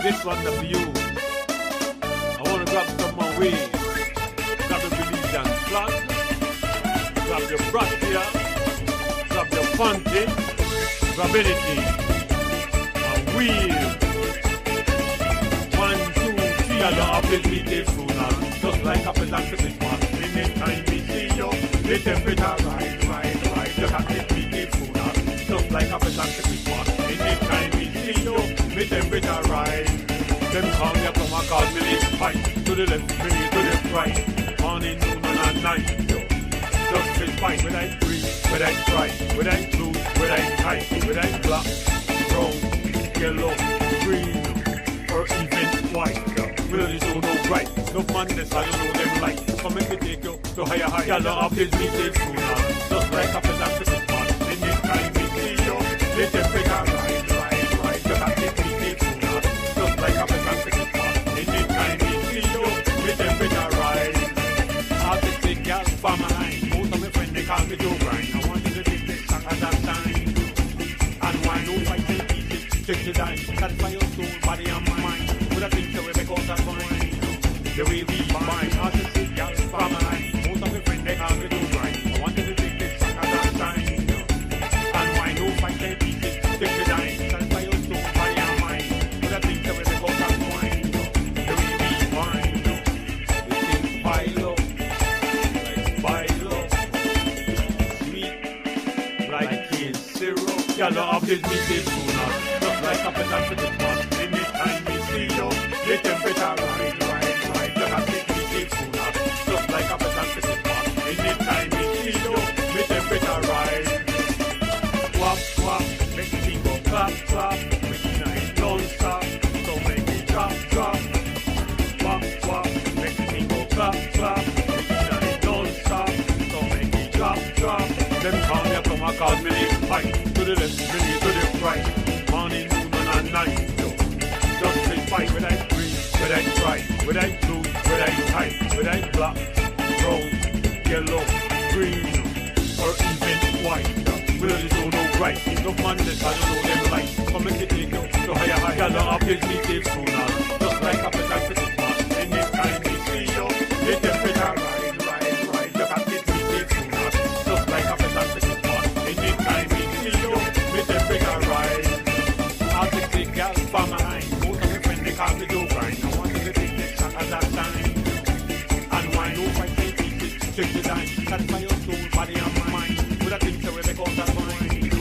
This one for you. I want to grab some more weed. Grab your Belizean flag. Grab your brassiere. Grab your fountain. Grab anything. And wheel. 1, 2, 3. I don't have to meet the funeral. Just like a peasant Christmas. Anytime we see you, the temperature rise. Just have to meet the funeral. Just like a peasant Christmas. Anytime we see you, the temperature rise. Them call me from a call me live fight. To the left, me to the right. Morning, noon and night, yo. Just this fight, whether I free, whether I try, whether I blue, whether I tight, whether I black, brown, yellow, green, or even white, yo. Really don't know right. No madness, I don't know them like. Come and take you to higher. Y'all don't have this meeting sooner. Just like a peasant Christmas. Anytime we see you, the temperature rise. Just have this meeting sooner. Just like a peasant Christmas. Anytime we see you, the temperature rise. I'll take the girl from my line. Most of my friends, they call me Joe Grind. I want you to take this song at that time. And why no fight take easy, take the dime. Satisfy your soul, body and mind. With a thing to we make out of mind. The way we bind, I'll take the girl from my line. Most of my friends, they call me Joe Grind. I want you to take this song at that time. And why no fight take easy, take the dime. Satisfy your soul, body and mind. With a thing to we make out of mind. The way we bind, the thing pile up. Y'all don't have this meeting sooner. Just like a peasant Christmas. Anytime we see you, the temperature rise. Just have this meeting sooner. Just like a peasant Christmas. Anytime we see you, the temperature rise. Wap, make the thing go clap. Make the night don't stop. So make it drop. Wap, make the thing go clap. Make the night don't stop. So make it drop. Them call me from a call me live fight. To the left, me to the right. Morning, noon and night, yo. Just say fight when I free, when I try, when I blue, when I tight, when I black, brown, yellow, green, or even white. We really don't know right. No madness, I don't know them like. Come and take you to higher. Y'all don't have this meeting sooner. Just like a peasant Christmas. Anytime we see you, the temperature rise. Just have this meeting sooner. Just like a peasant Christmas. Anytime we see you, the temperature rise. I'll take the girl from my line. Most of my friends, they call me Joe Grind. I want you to take this shot at that time. And why no fight take it, take the dime. Satisfy your soul, body and mind. With a thing to we make out of mind.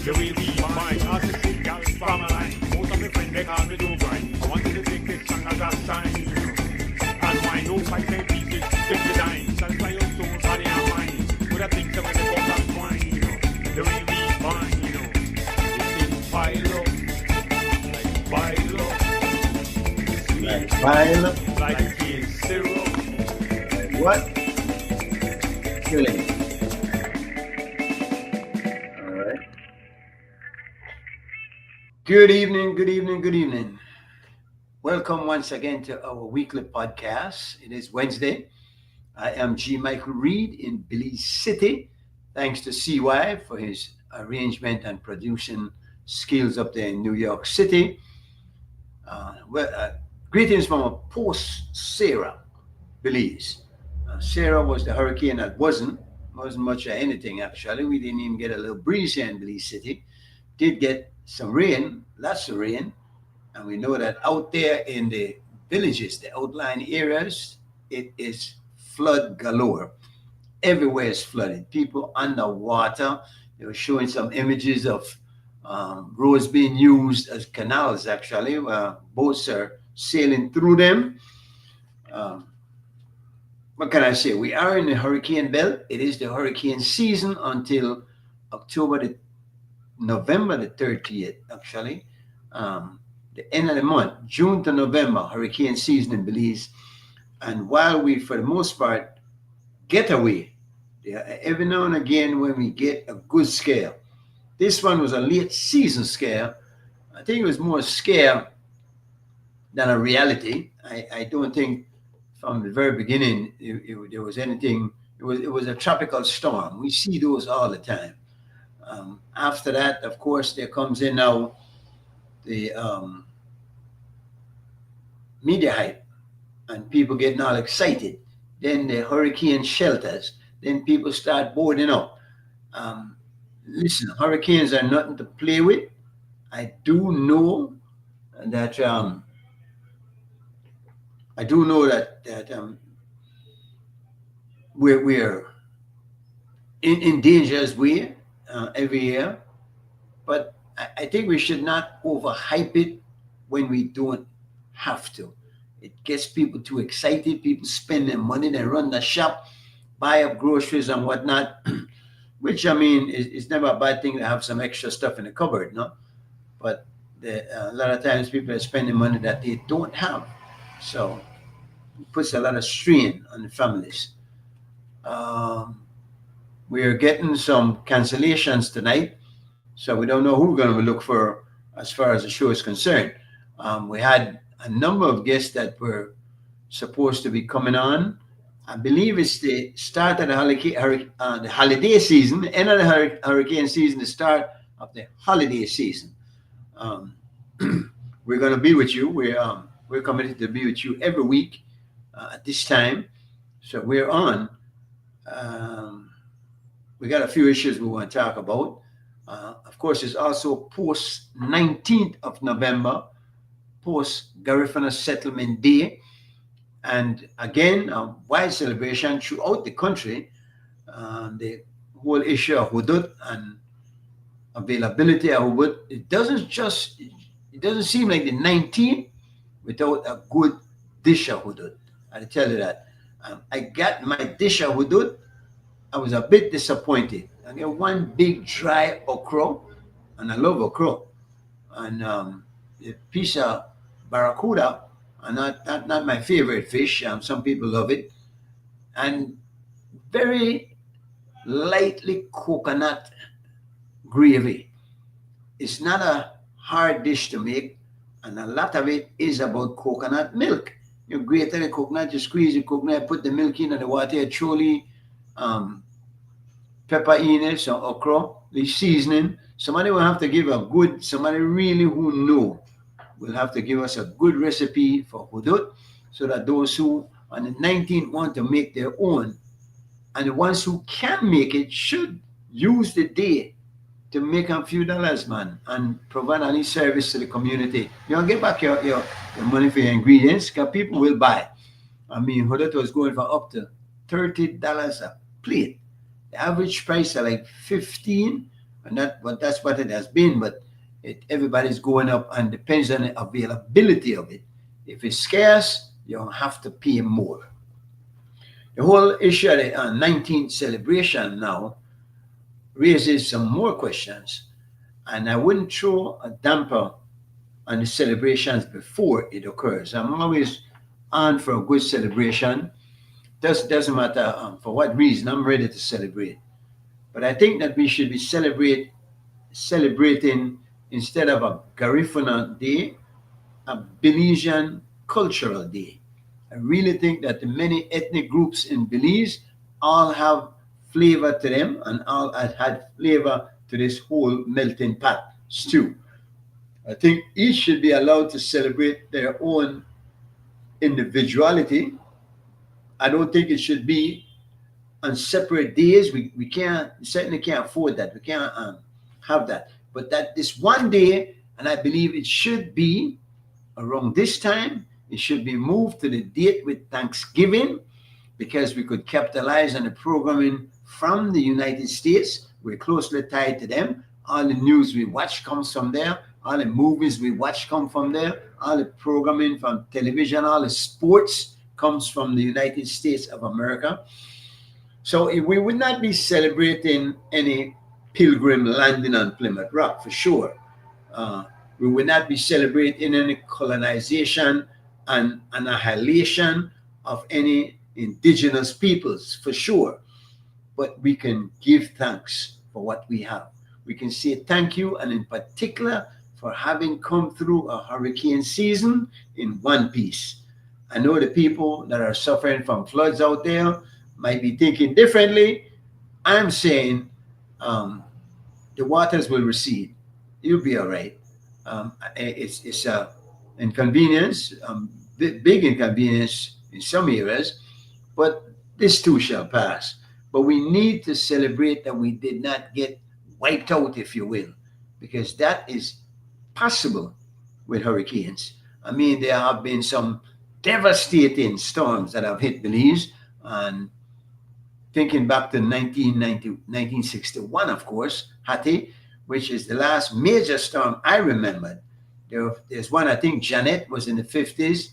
The way we bind. I'll take the girl from my line. Most of my friends, they call me Joe Grind. I want you to take this shot at that time. And why no fight take it, take the dime. Satisfy your soul, body and mind. With a thing to we make out of mind. The way we bind, the thing pile up. Pile up. Like in syrup. Like what? Killing. All right. Good evening. Welcome once again to our weekly podcast. It is Wednesday. I am G. Michael Reed in Belize City. Thanks to CY for his arrangement and producing skills up there in New York City. Greetings from Post Sarah, Belize. Sarah was the hurricane that wasn't much of anything actually. We didn't even get a little breeze here in Belize City. Did get some rain, lots of rain, and we know that out there in the villages, the outlying areas, it is flood galore. Everywhere is flooded. People underwater. They were showing some images of roads being used as canals, actually. Boats are sailing through them. What can I say? We are in the hurricane belt. It is the hurricane season until November the 30th, actually. The end of the month, June to November, hurricane season in Belize. And while we, for the most part, get away, every now and again when we get a good scare. This one was a late season scare. I think it was more a scare than a reality. I don't think from the very beginning there was anything. It was a tropical storm. We see those all the time. After that, of course, there comes in now the media hype and people getting all excited. Then the hurricane shelters. Then people start boarding up. Um, Listen, hurricanes are nothing to play with. I do know that we're in danger as we every year, but I think we should not overhype it when we don't have to. It gets people too excited. People spend their money, they run the shop, buy up groceries and whatnot, which I mean is never a bad thing to have some extra stuff in the cupboard, no? But a lot of times people are spending money that they don't have. So it puts a lot of strain on the families. Um, we are getting some cancellations tonight, so we don't know who we're going to look for as far as the show is concerned. We had a number of guests that were supposed to be coming on. I believe it's the start of the holiday season, the end of the hurricane season, the start of the holiday season. Um, we're going to be with you. We're committed to be with you every week at this time. So we're on. Um, we got a few issues we want to talk about. Of course, it's also post 19th of November, post Garifuna Settlement Day. And again, a wide celebration throughout the country. The whole issue of hudud and availability of hudud, it doesn't seem like the 19th without a good dish of hudud. I tell you that. I got my dish of hudud. I was a bit disappointed. I got one big dry okra, and I love okra, and a piece of barracuda, and not my favorite fish. Some people love it, and very lightly coconut gravy. It's not a hard dish to make, and a lot of it is about coconut milk. You grate the coconut, you squeeze the coconut, put the milk in and the water, truly um, pepper in it, some okra, the seasoning. Somebody will have to give somebody really who know will have to give us a good recipe for hudud so that those who on the 19th want to make their own and the ones who can make it should use the day to make a few dollars, man, and provide any service to the community. You don't get back your money for your ingredients because people will buy. I mean, hudud was going for up to $30 a plate. The average price are like 15, and that's what it has been. But everybody's going up, and depends on the availability of it. If it's scarce, you don't have to pay more. The whole issue of the 19th celebration now raises some more questions, and I wouldn't throw a damper on the celebrations before it occurs. I'm always on for a good celebration. Doesn't matter for what reason. I'm ready to celebrate, but I think that we should be celebrating instead of a Garifuna Day, a Belizean Cultural Day. I really think that the many ethnic groups in Belize all have flavor to them and all had flavor to this whole melting pot stew. I think each should be allowed to celebrate their own individuality. I don't think it should be on separate days. We certainly can't afford that. We can't have that. But that this one day, and I believe it should be around this time, it should be moved to the date with Thanksgiving because we could capitalize on the programming from the United States. We're closely tied to them. All the news we watch comes from there. All the movies we watch come from there. All the programming from television, all the sports comes from the United States of America. So we would not be celebrating any pilgrim landing on Plymouth Rock for sure. We would not be celebrating any colonization and annihilation of any indigenous peoples for sure. But we can give thanks for what we have. We can say thank you, and in particular for having come through a hurricane season in one piece. I know the people that are suffering from floods out there might be thinking differently. I'm saying the waters will recede. You'll be all right. It's an inconvenience. big inconvenience in some areas, but this too shall pass. But we need to celebrate that we did not get wiped out, if you will, because that is possible with hurricanes. I mean, there have been some devastating storms that have hit Belize, and thinking back to 1961, of course, Hattie, which is the last major storm I remembered. There's one, I think Janet was in the 50s.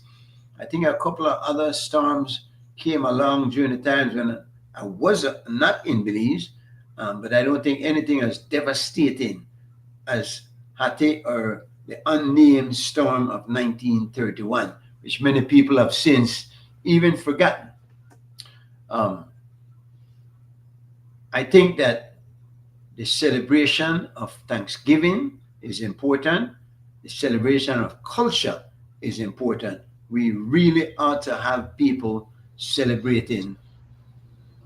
I think a couple of other storms came along during the times when I was not in Belize, but I don't think anything as devastating as Hattie or the unnamed storm of 1931, which many people have since even forgotten. Um, I think that the celebration of Thanksgiving is important. The celebration of culture is important. We really ought to have people celebrating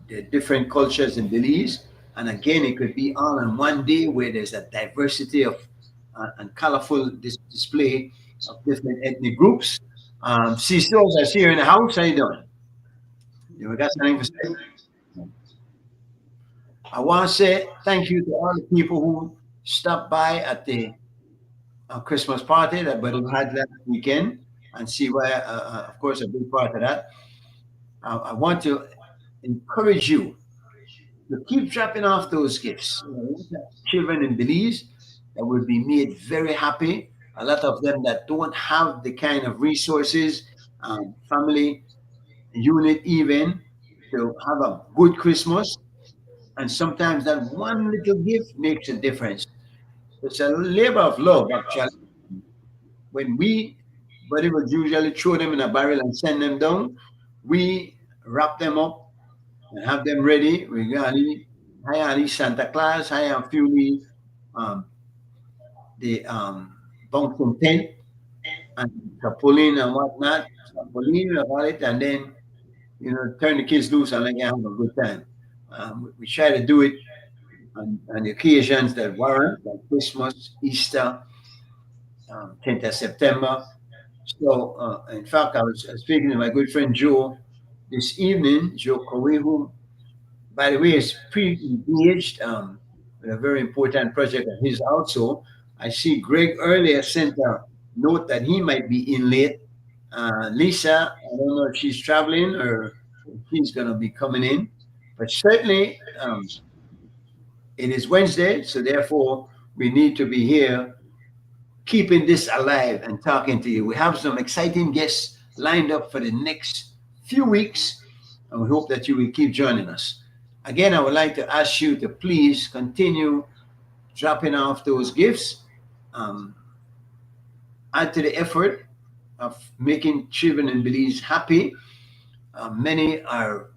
the different cultures in Belize. And again, it could be all on one day where there's a diversity of and colorful display of different ethnic groups. Cecil, I see you in the house. How you doing? You got something to say? I want to say thank you to all the people who stopped by at the Christmas party that Buddy had last weekend, and see why, of course, a big part of that. I want to encourage you to keep dropping off those gifts. Children in Belize that will be made very happy. A lot of them that don't have the kind of resources, family unit even, to have a good Christmas. And sometimes that one little gift makes a difference. It's a labor of love, actually. When we, but it would usually throw them in a barrel and send them down, we wrap them up and have them ready. We got hi Santa Claus, hi Fury, um, the Bunkin tent and Chapolin and whatnot. Chapolin about it, and then turn the kids loose and let them have a good time. We try to do it on the occasions that warrant, like Christmas, Easter, 10th of September. So, in fact, I was speaking to my good friend Joe this evening, Joe Kowe, who, by the way, is pre-engaged with a very important project of his also. I see Greg earlier sent a note that he might be in late. Lisa, I don't know if she's traveling or if she's going to be coming in, but certainly it is Wednesday, so therefore we need to be here keeping this alive and talking to you. We have some exciting guests lined up for the next few weeks, and we hope that you will keep joining us. Again, I would like to ask you to please continue dropping off those gifts. Um, Add to the effort of making children in Belize happy. Many are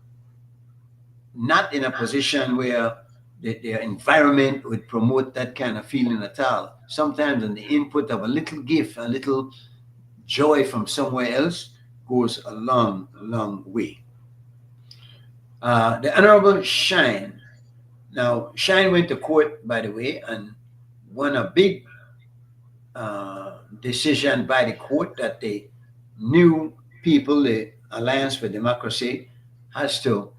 not in a position where their environment would promote that kind of feeling at all. Sometimes, the input of a little gift, a little joy from somewhere else goes a long, long way. The Honorable Shine. Now, Shine went to court, by the way, and won a big decision by the court that the new people, the Alliance for Democracy, has to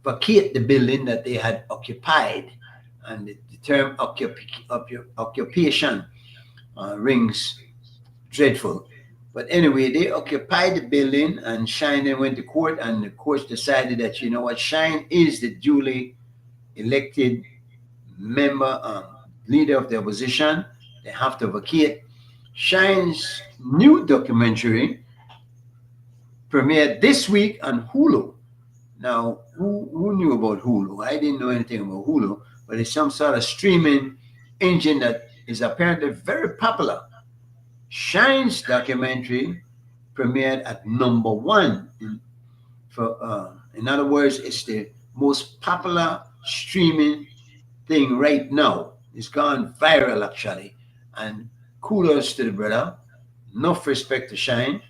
vacate the building that they had occupied. And the term occupation rings dreadful. But anyway, they occupied the building, and Shine then went to court, and the court decided that, you know what, Shine is the duly elected member, leader of the opposition. They have to vacate. Shine's new documentary premiered this week on Hulu. Now, who knew about Hulu? I didn't know anything about Hulu, but it's some sort of streaming engine that is apparently very popular. Shine's documentary premiered at number one. In other words, it's the most popular streaming thing right now. It's gone viral, actually. And kudos to the brother. Enough respect to Shine.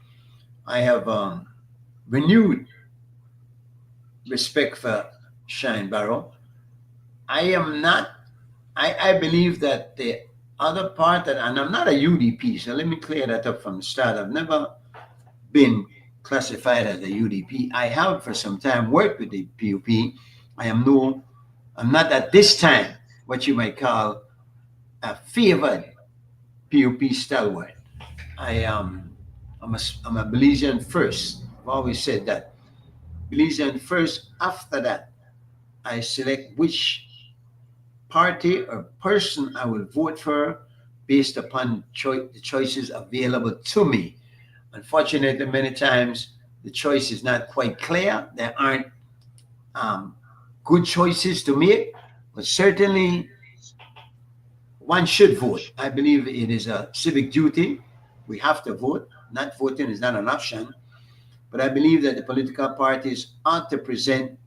I have renewed respect for Shine Barrow. I am not, I believe that the other part that, and I'm not a UDP, so let me clear that up from the start. I've never been classified as a UDP. I have for some time worked with the PUP. I am no, I'm not at this time what you might call a favored PUP stalwart. I am, I'm a Belizean first. I've always said that. Belizean first. After that, I select which party or person I will vote for based upon the choices available to me. Unfortunately, many times the choice is not quite clear. There aren't um, good choices to make, but certainly one should vote. I believe it is a civic duty. We have to vote. Not voting is not an option. But I believe that the political parties ought to present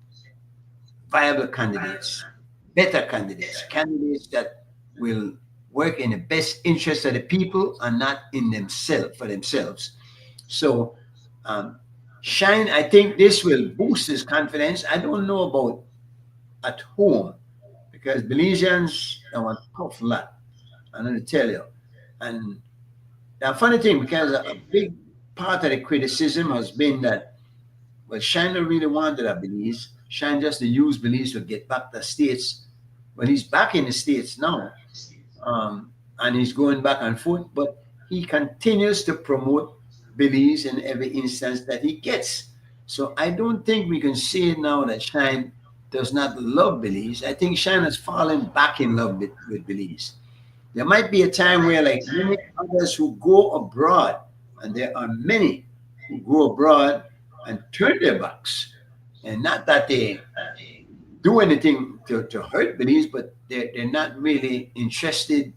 viable candidates, better candidates, candidates that will work in the best interest of the people and not in themselves for themselves. So, um, Shine, I think this will boost his confidence. I don't know about at home because Belizeans are a tough lot. I'm going to tell you. And the funny thing, because a big part of the criticism has been that, well, Shine don't really wanted a Belize. Shine just to use Belize to get back to the States. Well, he's back in the States now, and he's going back and forth, but he continues to promote Belize in every instance that he gets. So I don't think we can say now that Shine does not love Belize. I think Shine has fallen back in love with Belize. There might be a time where, like many others who go abroad, and there are many who go abroad and turn their backs, and not that they do anything to hurt Belize, but they're not really interested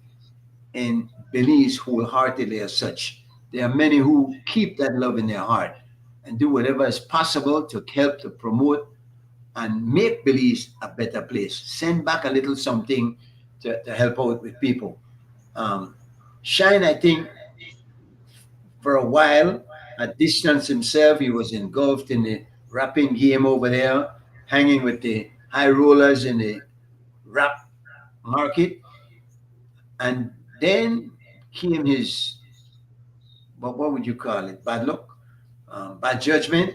in Belize wholeheartedly as such. There are many who keep that love in their heart and do whatever is possible to help to promote and make Belize a better place. Send back a little something to help out with people. Um, Shine, I think, for a while, at distance himself, he was engulfed in the rapping game over there, hanging with the high rollers in the rap market. And then came his, what would you call it? Bad luck, bad judgment.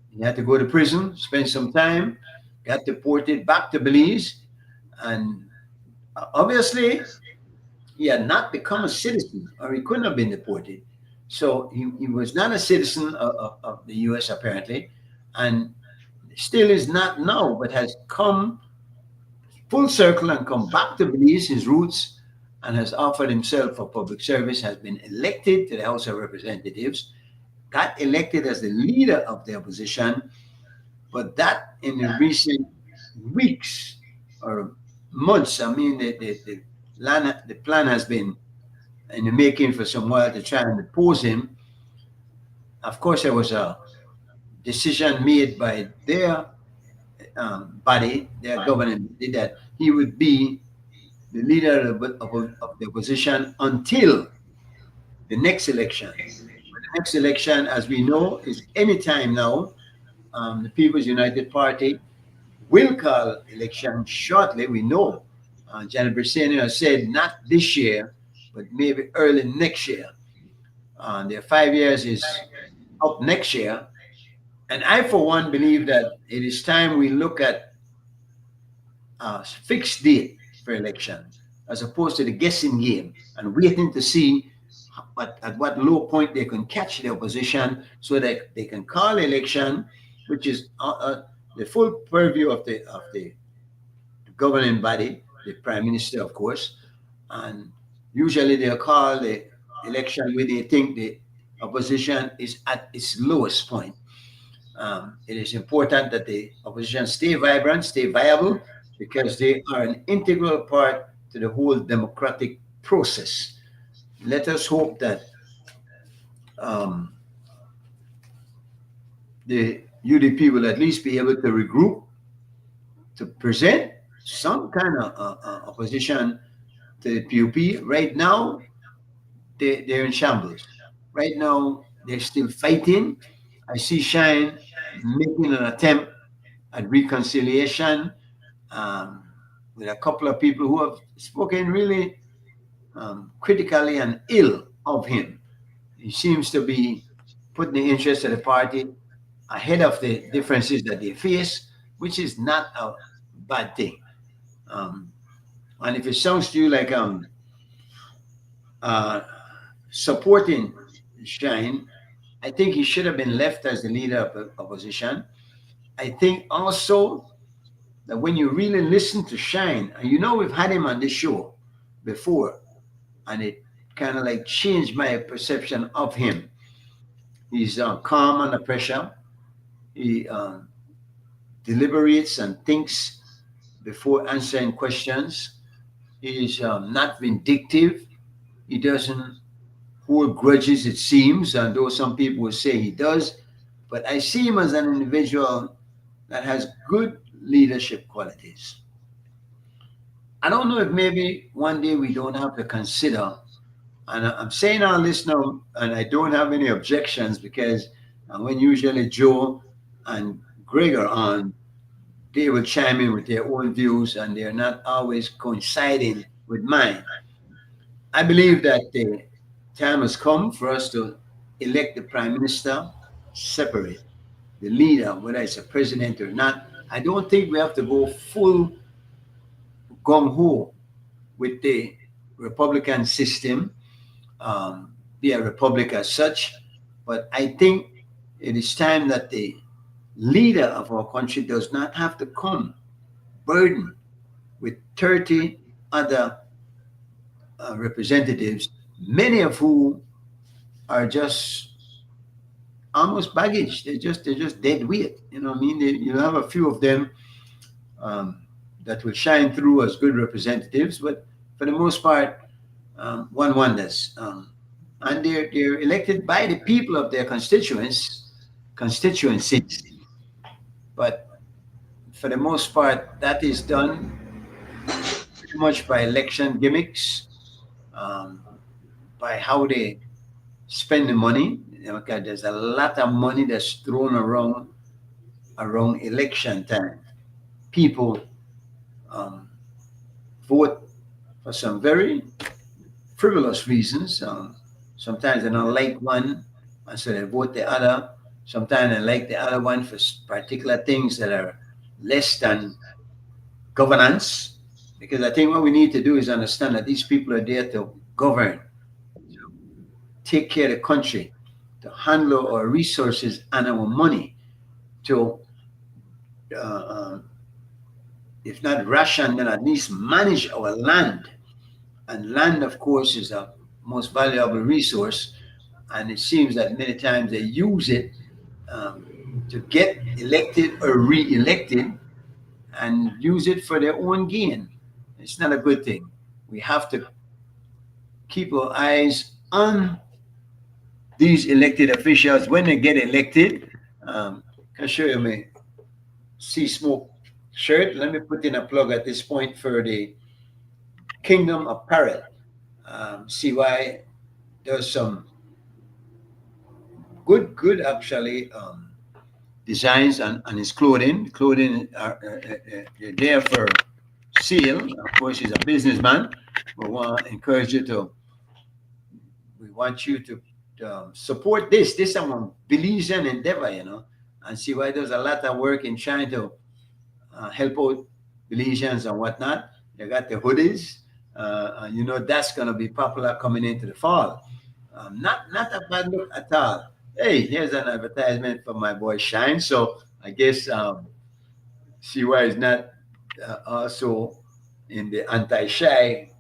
He had to go to prison, spend some time, got deported back to Belize. And obviously, he had not become a citizen, or he couldn't have been deported. So he was not a citizen of the US, apparently, and still is not now, but has come full circle and come back to Belize, his roots, and has offered himself for public service, has been elected to the House of Representatives, got elected as the leader of the opposition, but that in the recent weeks or months, I mean, the plan has been in the making for some while to try and depose him. Of course, there was a decision made by their body, their governing body, that he would be the leader of the opposition until the next election. The next election, as we know, is any time now. The People's United Party will call election shortly. We know. Janet Briseno has said not this year, but maybe early next year. Their 5 years is up next year. And I, for one, believe that it is time we look at a fixed date for election as opposed to the guessing game and waiting to see at what low point they can catch the opposition so that they can call election, which is the full purview of the governing body, the prime minister, of course. And usually they'll call the election when they think the opposition is at its lowest point. It is important that the opposition stay vibrant, stay viable, because they are an integral part to the whole democratic process. Let us hope that um, the UDP will at least be able to regroup to present some kind of opposition to the PUP. Right now, they're in shambles. Right now, they're still fighting. I see Shine making an attempt at reconciliation um, with a couple of people who have spoken really critically and ill of him. He seems to be putting the interest of the party ahead of the differences that they face, which is not a bad thing. Um, and if it sounds to you like uh, supporting Shine, I think he should have been left as the leader of the opposition. I think also that when you really listen to Shine, and you know we've had him on this show before, and it kind of like changed my perception of him. He's calm under pressure. He deliberates and thinks before answering questions. He is not vindictive. He doesn't hold grudges, it seems, and though some people will say he does. But I see him as an individual that has good leadership qualities. I don't know if maybe one day we don't have to consider, and I'm saying all this now, and I don't have any objections because when usually Joe and Greg are on, they will chime in with their own views and they're not always coinciding with mine. I believe that the time has come for us to elect the prime minister separate, the leader, whether it's a president or not. I don't think we have to go full gung ho with the Republican system, be a republic as such. But I think it is time that the leader of our country does not have to come burdened with 30 other representatives, many of who are just almost baggage. They're just dead weight. You know what I mean? You have a few of them um, that will shine through as good representatives, but for the most part, one wonders. And they're elected by the people of their constituencies. But for the most part, that is done pretty much by election gimmicks, um, by how they spend the money. Okay, there's a lot of money that's thrown around election time. People um, vote for some very frivolous reasons. Sometimes they don't like one, and so they vote the other. Sometimes they like the other one for particular things that are less than governance. Because I think what we need to do is understand that these people are there to govern, take care of the country, to handle our resources and our money, to, uh, uh, if not ration, then at least manage our land. And land, of course, is a most valuable resource. And it seems that many times they use it um, to get elected or re-elected and use it for their own gain. It's not a good thing. We have to keep our eyes on these elected officials when they get elected. Can show you my Sea Smoke shirt. Let me put in a plug at this point for the Kingdom Apparel. CY does some good actually designs on his clothing. Clothing are there for sale. Of course, he's a businessman. We want to encourage you to. We want you to support this. This is a Belizean endeavor, and CY does a lot of work in trying to help out Belizeans and whatnot. They got the hoodies. That's going to be popular coming into the fall. Not a bad look at all. Hey, here's an advertisement for my boy Shine. So I guess CY is not also in the anti-shy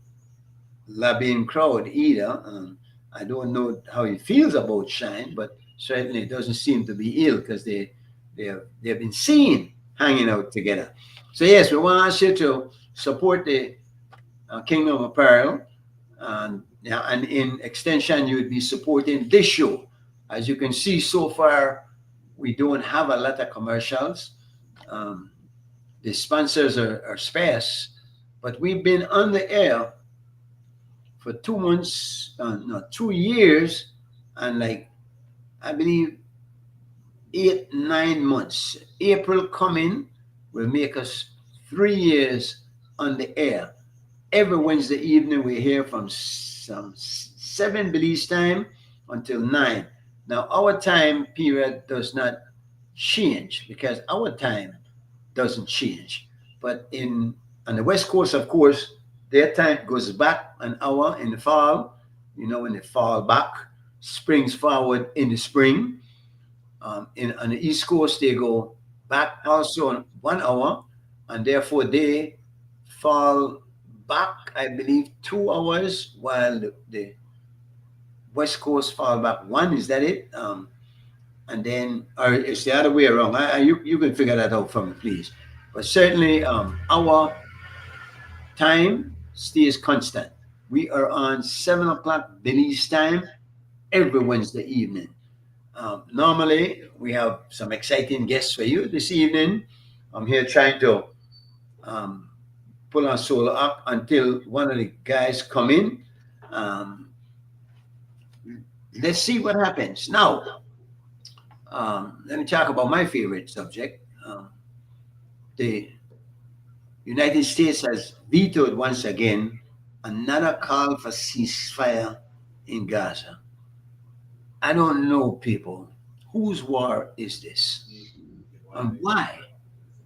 lobbying crowd either. I don't know how he feels about Shine, but certainly it doesn't seem to be ill because they've been seen hanging out together. So yes, we want you to support the Kingdom Apparel, and in extension, you would be supporting this show. As you can see, so far we don't have a lot of commercials. The sponsors are sparse, but we've been on the air for 2 months, no, 2 years, and like I believe 8, 9 months. April coming will make us 3 years on the air. Every Wednesday evening, we're here from some 7 Belize time until 9. Now, our time period does not change because our time doesn't change. But in on the West Coast, of course, their time goes back an hour in the fall. When they fall back, springs forward in the spring. On the East Coast, they go back also on 1 hour, and therefore they fall back, I believe, 2 hours, while the West Coast fall back one. Is that it? And then, or it's the other way around. You can figure that out for me, please. But certainly, our time stays constant. We are on 7 o'clock Belize time every Wednesday evening. Normally, we have some exciting guests for you this evening. I'm here trying to um, pull our solo up until one of the guys come in. Um, let's see what happens. Now, let me talk about my favorite subject. The United States has vetoed once again another call for ceasefire in Gaza. I don't know, people. Whose war is this? And why?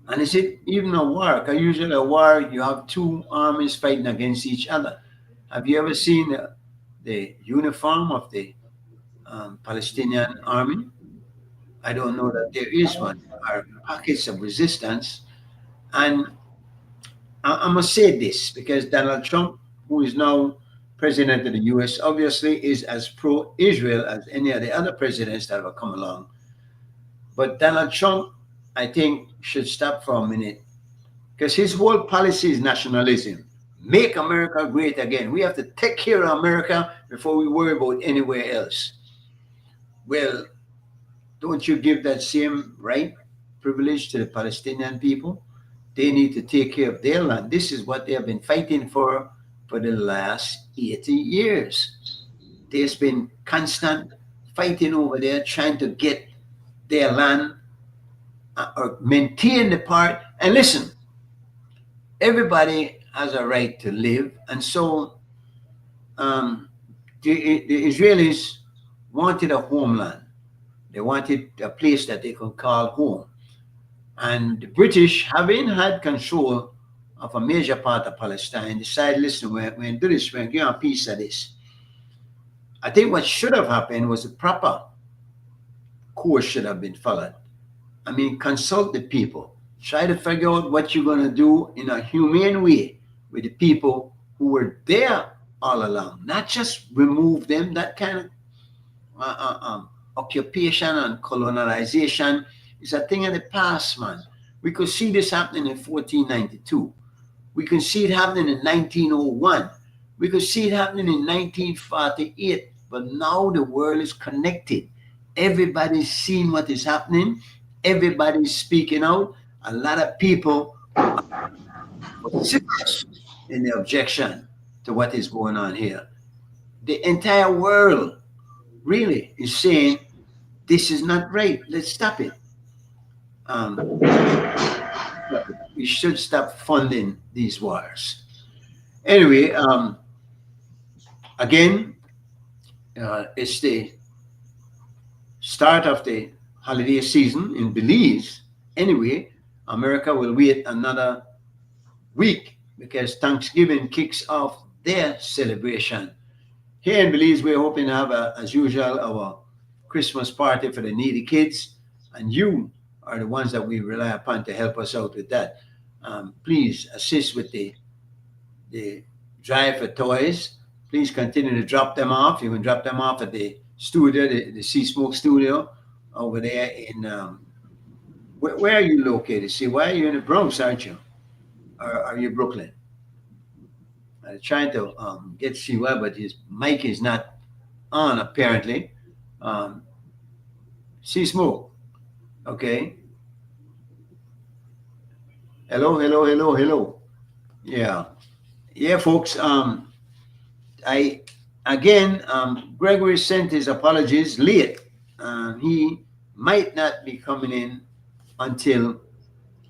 And is it even a war? Because usually a war, you have two armies fighting against each other. Have you ever seen the uniform of the Palestinian army? I don't know that there is one. There are pockets of resistance. And I must say this because Donald Trump, who is now president of the US, obviously is as pro Israel as any of the other presidents that have come along. But Donald Trump, I think, should stop for a minute because his whole policy is nationalism. Make America great again. We have to take care of America before we worry about anywhere else. Well, don't you give that same right, privilege to the Palestinian people? They need to take care of their land. This is what they have been fighting for the last 80 years. There's been constant fighting over there, trying to get their land or maintain the part. And listen, everybody has a right to live. And so um, the Israelis wanted a homeland. They wanted a place that they could call home. And the British, having had control of a major part of Palestine, decided, listen, we're going to do this, we're going to give a piece of this. I think what should have happened was a proper course should have been followed. I mean, consult the people. Try to figure out what you're going to do in a humane way with the people who were there all along. Not just remove them, that kind of occupation and colonization is a thing of the past, man. We could see this happening in 1492. We could see it happening in 1901. We could see it happening in 1948. But now the world is connected. Everybody's seeing what is happening. Everybody's speaking out. A lot of people are serious in the objection to what is going on here. The entire world really is saying this is not right. Let's stop it. We should stop funding these wars. Anyway, again, it's the start of the holiday season in Belize. Anyway, America will wait another week because Thanksgiving kicks off their celebration. Here in Belize, we're hoping to have, as usual, our Christmas party for the needy kids, and you are the ones that we rely upon to help us out with that. Please assist with the drive for toys. Please continue to drop them off. You can drop them off at the studio, the Sea Smoke studio over there in, where are you located? See, why are you in the Bronx, aren't you? Or are you Brooklyn? I'm trying to get CY, but his mic is not on apparently. Sea Smoke, okay. Hello. Yeah, folks. I again, Gregory sent his apologies late. He might not be coming in until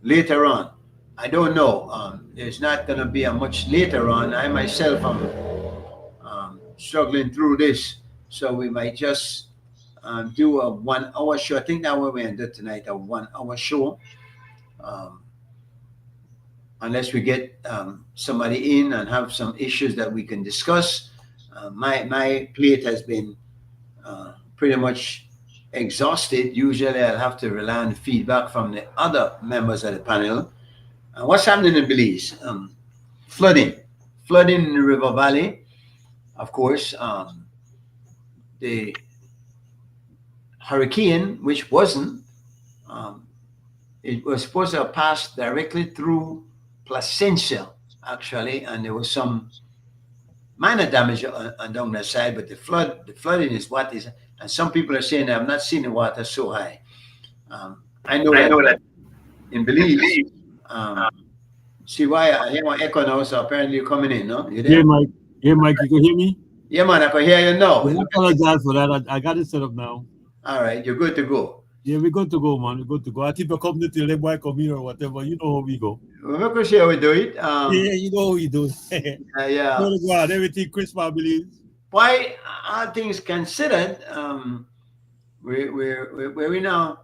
later on. I don't know. There's not going to be a much later on. I myself am struggling through this, so we might just do a 1 hour show. I think that what we're going to do tonight, a 1 hour show. Um, unless we get somebody in and have some issues that we can discuss. My plate has been pretty much exhausted. Usually I'll have to rely on feedback from the other members of the panel. What's happening in Belize? Flooding in the river valley. Of course, the hurricane, which wasn't, it was supposed to have passed directly through Placencia, actually, and there was some minor damage on down that side, but the flooding is what is, and some people are saying I've not seen the water so high. I know that in Belize, see why I hear my echo now, so apparently you're coming in, no? You there? Yeah, Mike, you can hear me? Yeah, man, I can hear you now. I apologize for that. I got it set up now. All right, you're good to go. Yeah, we're good to go, man. We're good to go. I keep a company till the boy come here or whatever. You know how we go. We're going to see how we do it. Yeah, you know how we do. Yeah. God, everything Christmas, I believe. Why, all things considered, we're in a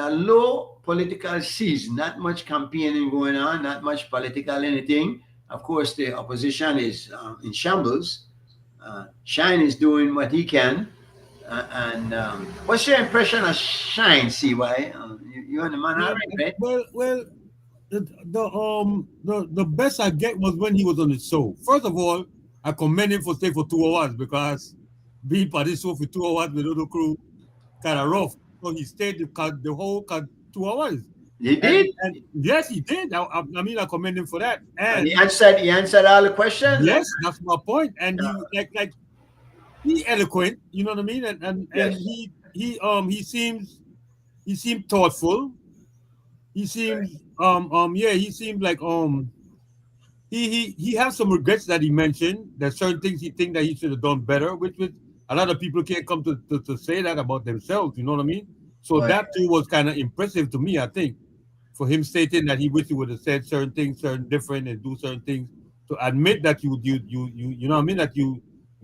low political season. Not much campaigning going on. Not much political anything. Of course, the opposition is in shambles. Shine is doing what he can. And what's your impression of Shine, CY? You and the man, right? Well, the best I get was when he was on the show. First of all, I commend him for staying for 2 hours because being part of the show for 2 hours with the crew kind of rough. So he stayed the whole 2 hours. He did? And yes, he did. I mean, I commend him for that. And he answered all the questions. Yes, that's my point. And he like he's eloquent, you know what I mean? And Yes. he seemed thoughtful. He seems he seemed like he has some regrets that he mentioned. There's certain things he think that he should have done better, which a lot of people can't come to say that about themselves, you know what I mean? So Right. that too was kind of impressive to me, I think, for him stating that he wished he would have said certain things, certain different, and do certain things to admit that you know what I mean, that you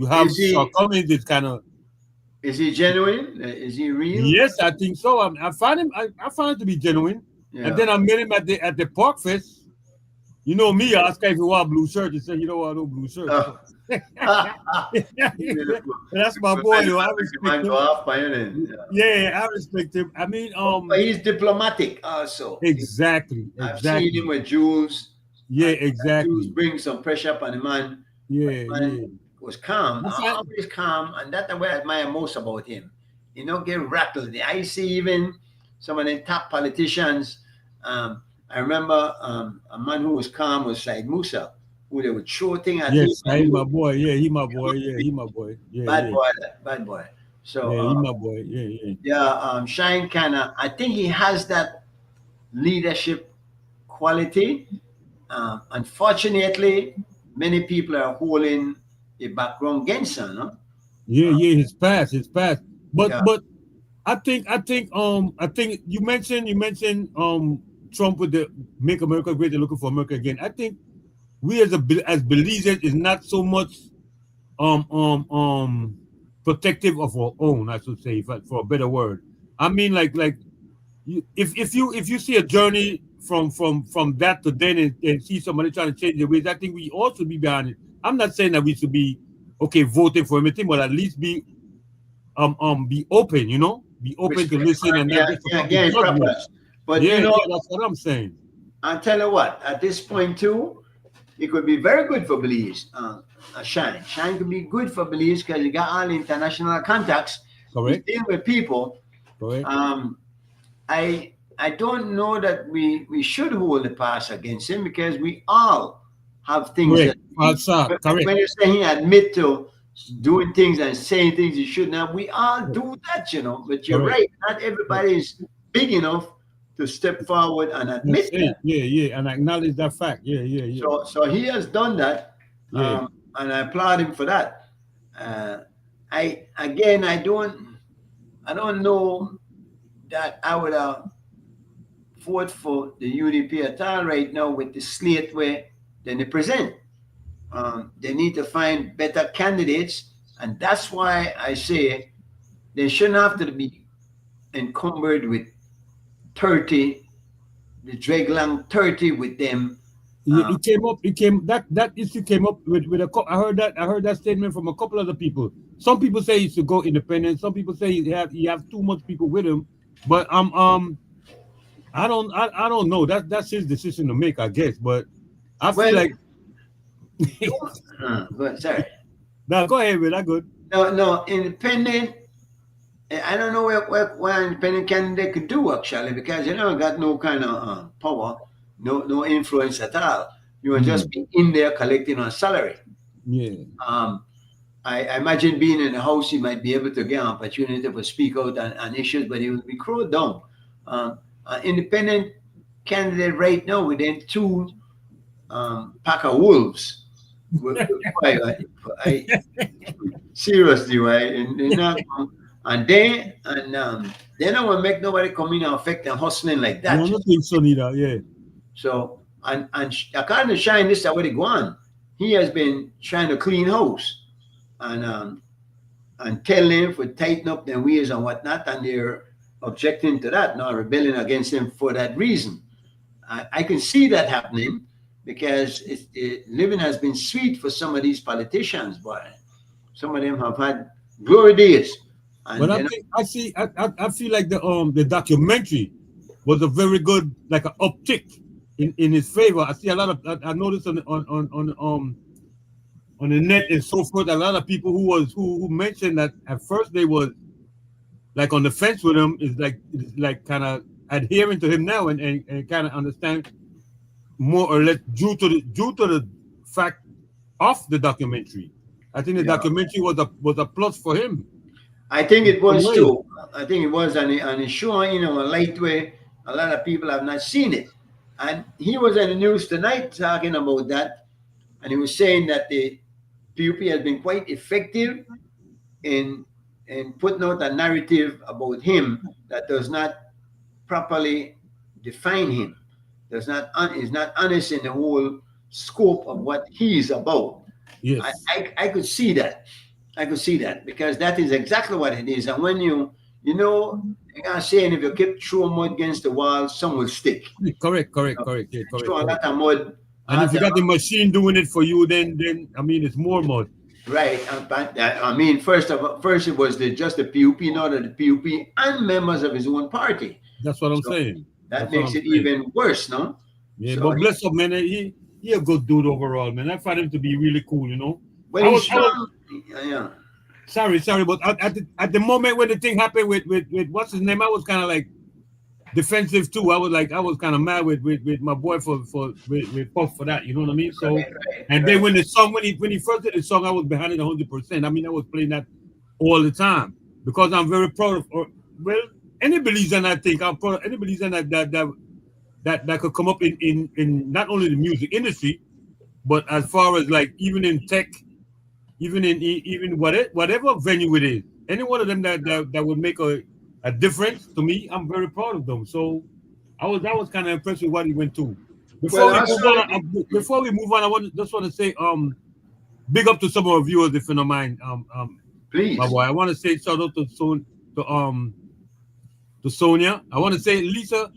have shortcomings. It's kind of. Is he genuine? Is he real? Yes, I think so. I found him. I found it to be genuine. Yeah. And then I met him at the Park Fest. You know me, I asked him if he wore a blue shirt. He said, "You don't want no blue shirt." That's my boy. I respect him. Yeah, I respect him. I mean, but he's diplomatic also. Exactly. I've seen him with Jules. Yeah, exactly. Jules brings some pressure upon the man. Yeah, was calm, always calm, and that's what I admire most about him. You know, get rattled. I see even some of the top politicians. I remember a man who was calm was Said Musa, who they would throw things at him. Yes, he's my boy. Yeah, he my boy. Yeah, he my boy. Yeah, bad boy. So yeah, he my boy. Yeah. Shine kinda. I think he has that leadership quality. Unfortunately, many people are holding a background against him, no? Yeah, his past. But I think you mentioned Trump with the Make America Great and Looking for America Again. I think we as Belizeans is not so much protective of our own, I should say, for a better word. I mean, if you see a journey from that to then and see somebody trying to change their ways, I think we all should be behind it. I'm not saying that we should be voting for anything, but at least be open, you know, be open to listen and but that's what I'm saying. I'll tell you what, at this point too, it could be very good for Belize. Shine could be good for Belize because you got all the international contacts. Correct. Deal with people. Correct. I don't know that we should hold the pass against him because we all have things. Correct. When you're saying admit to doing things and saying things you shouldn't have, we all do that, you know. But you're right. Not everybody is big enough to step forward and admit that. Yeah, and acknowledge that fact. Yeah. So he has done that, and I applaud him for that. I don't know that I would vote for the UDP at all right now with the slate where they present. They need to find better candidates, and that's why I say they shouldn't have to be encumbered with 30, the drag along 30 with them. It came up. It came that issue came up with a. I heard that statement from a couple other people. Some people say he should go independent. Some people say he have too much people with him. But I don't know. That's his decision to make, I guess. But I feel Well, like sorry. now go ahead, man. I good. No, independent. I don't know what an independent candidate could do actually, because you know got no kind of power, no influence at all. You will just be in there collecting on salary. Yeah. I imagine being in the house, he might be able to get an opportunity to speak out on issues, but he will be crowed down. An independent candidate right now within two pack of wolves. Seriously, right? And then I will make nobody come in and affect and hustling like that. I don't think so neither. Yeah. So and according to Shine, this is where they go on. He has been trying to clean house and tell them for tighten up their ways and whatnot, and they're objecting to that, now rebelling against him for that reason. I can see that happening because living has been sweet for some of these politicians, but some of them have had glory days. And but I feel like the documentary was a very good, like an uptick in his favor. I see a lot of I noticed on the net and so forth, a lot of people who mentioned that at first they were like on the fence with him, is like kind of adhering to him now and kind of understand more or less due to the fact of the documentary. I think the documentary was a plus for him. I think it was too. I think it was, and it's showing, a light way. A lot of people have not seen it, and he was in the news tonight talking about that, and he was saying that the PUP has been quite effective in putting out a narrative about him that does not properly define him, is not honest in the whole scope of what he's about. Yes. I could see that. I could see that because that is exactly what it is. And when you I'm saying if you keep throwing mud against the wall, some will stick. Correct. Yeah, correct. Throw a lot of mud. And if you got the machine doing it for you, then I mean it's more mud. Right. I mean, first it was just the PUP, not the PUP and members of his own party. That's what I'm saying. That makes it even worse, no? Yeah, but bless him, man. He a good dude overall, man. I find him to be really cool, Well, yeah. Sorry, but at the moment when the thing happened with what's his name, I was kind of like defensive too. I was kind of mad with my boy with Puff for that. You know what I mean? So, and then when he first did the song, I was behind it 100%. I mean, I was playing that all the time because I'm very proud of. Any Belizean, I think I'm proud of any Belizean that could come up in not only the music industry, but as far as like even in tech, even whatever venue it is, any one of them that would make a difference to me, I'm very proud of them. So I was kind of impressed with what he went to. Before we move on, I just want to say big up to some of our viewers if you don't mind. Please. My boy, I want to say shout out to Sonia. I want to say Lisa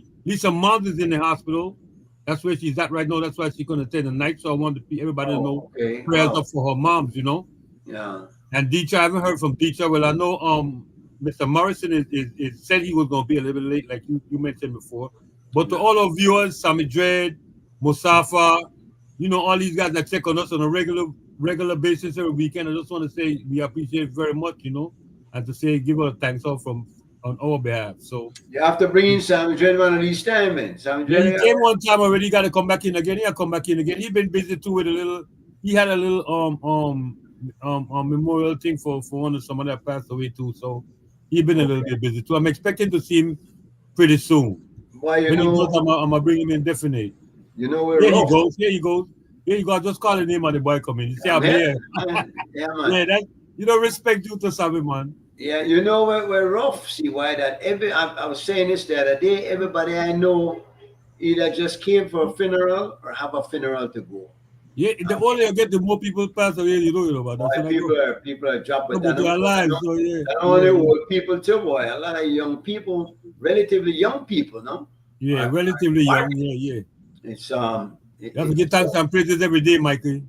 Mons is in the hospital. That's where she's at right now. That's why she's going to attend the night. So I want everybody to know prayers up for her moms, Yeah. And Deecha, I haven't heard from Deecha. Well, I know Mr. Morrison is said he was going to be a little bit late, like you mentioned before. But to all our viewers, Sammy Dread, Musafa, all these guys that check on us on a regular basis every weekend, I just want to say we appreciate it very much, and to say give her thanks on our behalf. So you have to bring in Sammy Dread one of these times, man. He came one time already. Got to come back in again. He'll come back in again. He's been busy too with a little. He had a little memorial thing for one of someone that passed away too. So he's been a little bit busy too. I'm expecting to see him pretty soon. Why when he goes, I'm gonna bring him in definitely. Where he goes. Here you go. I just call the name of the boy coming. You see I'm here. Yeah, man. Yeah, respect due to Sammy, man. Yeah, we're rough. See why that? I was saying this the other day. Everybody I know either just came for a funeral or have a funeral to go. Yeah, the older you get, the more people pass away. You know about that. Boy, people are dropping About their lives. So yeah, not only old people too, boy. A lot of young people, relatively young people, no. yeah, relatively young. Yeah. It's You have to give thanks and praises every day, Michael.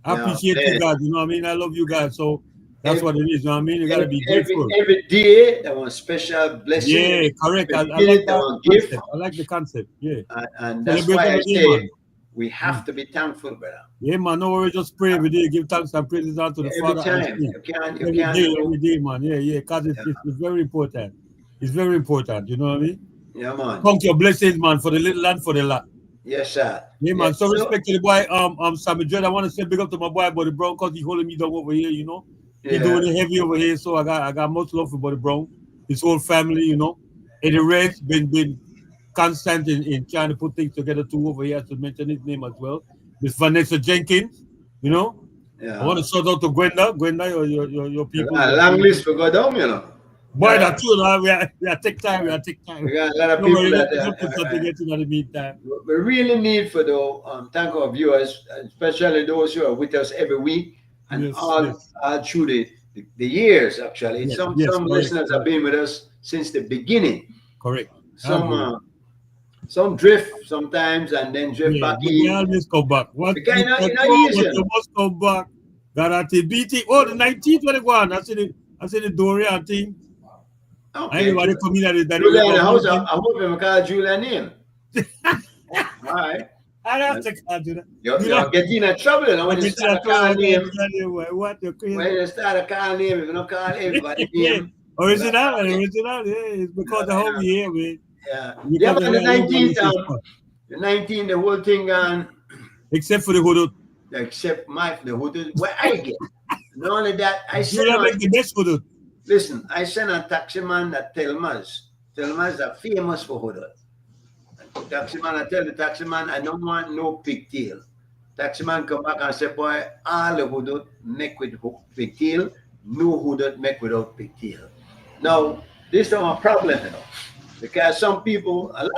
I yeah, appreciate you guys. You know what I mean? I love you guys. So that's what it is. You know what I mean? You gotta be grateful. every day that was special blessing. Yeah, correct. I Every like minute that was gift. concept. I like the concept. Yeah. And that's Celebrate why I every day, say man. we have to be thankful, brother. Yeah, man. No worry, just pray every day. Give thanks and praises unto the Every Father. time. And You can't every day, man. Yeah. Because it's very important. It's very important. You know what I mean? Yeah, man. Count your blessings, man, for the little and for the lot. Yes, sir. Yeah, man. Yes, So sir. respect to the boy, Sammy Dread. I want to say big up to my boy, Buddy Brown, because he holding me down over here, you know. He doing it heavy over here, so I got much love for Buddy Brown, his whole family, you know. Eddie Reds been constant in trying to put things together too over here, to mention his name as well. Miss Vanessa Jenkins, you know. Yeah. I want to shout out to Gwenda, your people. Long list for go down, you know. Boy, that's true. We are take time. We got a lot of Don't people worry, that let's put something in the meantime. we really need for the thank our viewers, especially those who are with us every week and all through the years. Actually, Yes, some correct, listeners have been with us since the beginning. Correct. Some drift sometimes and then drift back But in. they always come back. What Because you must come back. Garati BT. Oh, the 19th when they go on. I see the Dorian thing. Okay. Everybody come in at it. Julia in the house. I hope him call Julia name. All right. I don't think I do that. You're getting in trouble now when you start calling name. What you're crazy. When you start calling name, if you don't call everybody name. Original, yeah. It's because the whole year, man. Yeah, but the 19th, the whole thing gone. Except for the Hudud. Except the Hudud. Where I get. Not only that, I send make the best Hudud. Listen, I sent a taxi man that Telmas. Telmas are famous for Hudud. Taxi man, I tell the taxi man, I don't want no pigtail. Taxi man come back and say, boy, all the Hudud make with pigtail, no Hudud make without pigtail. Now, this is a problem, you know, because a lot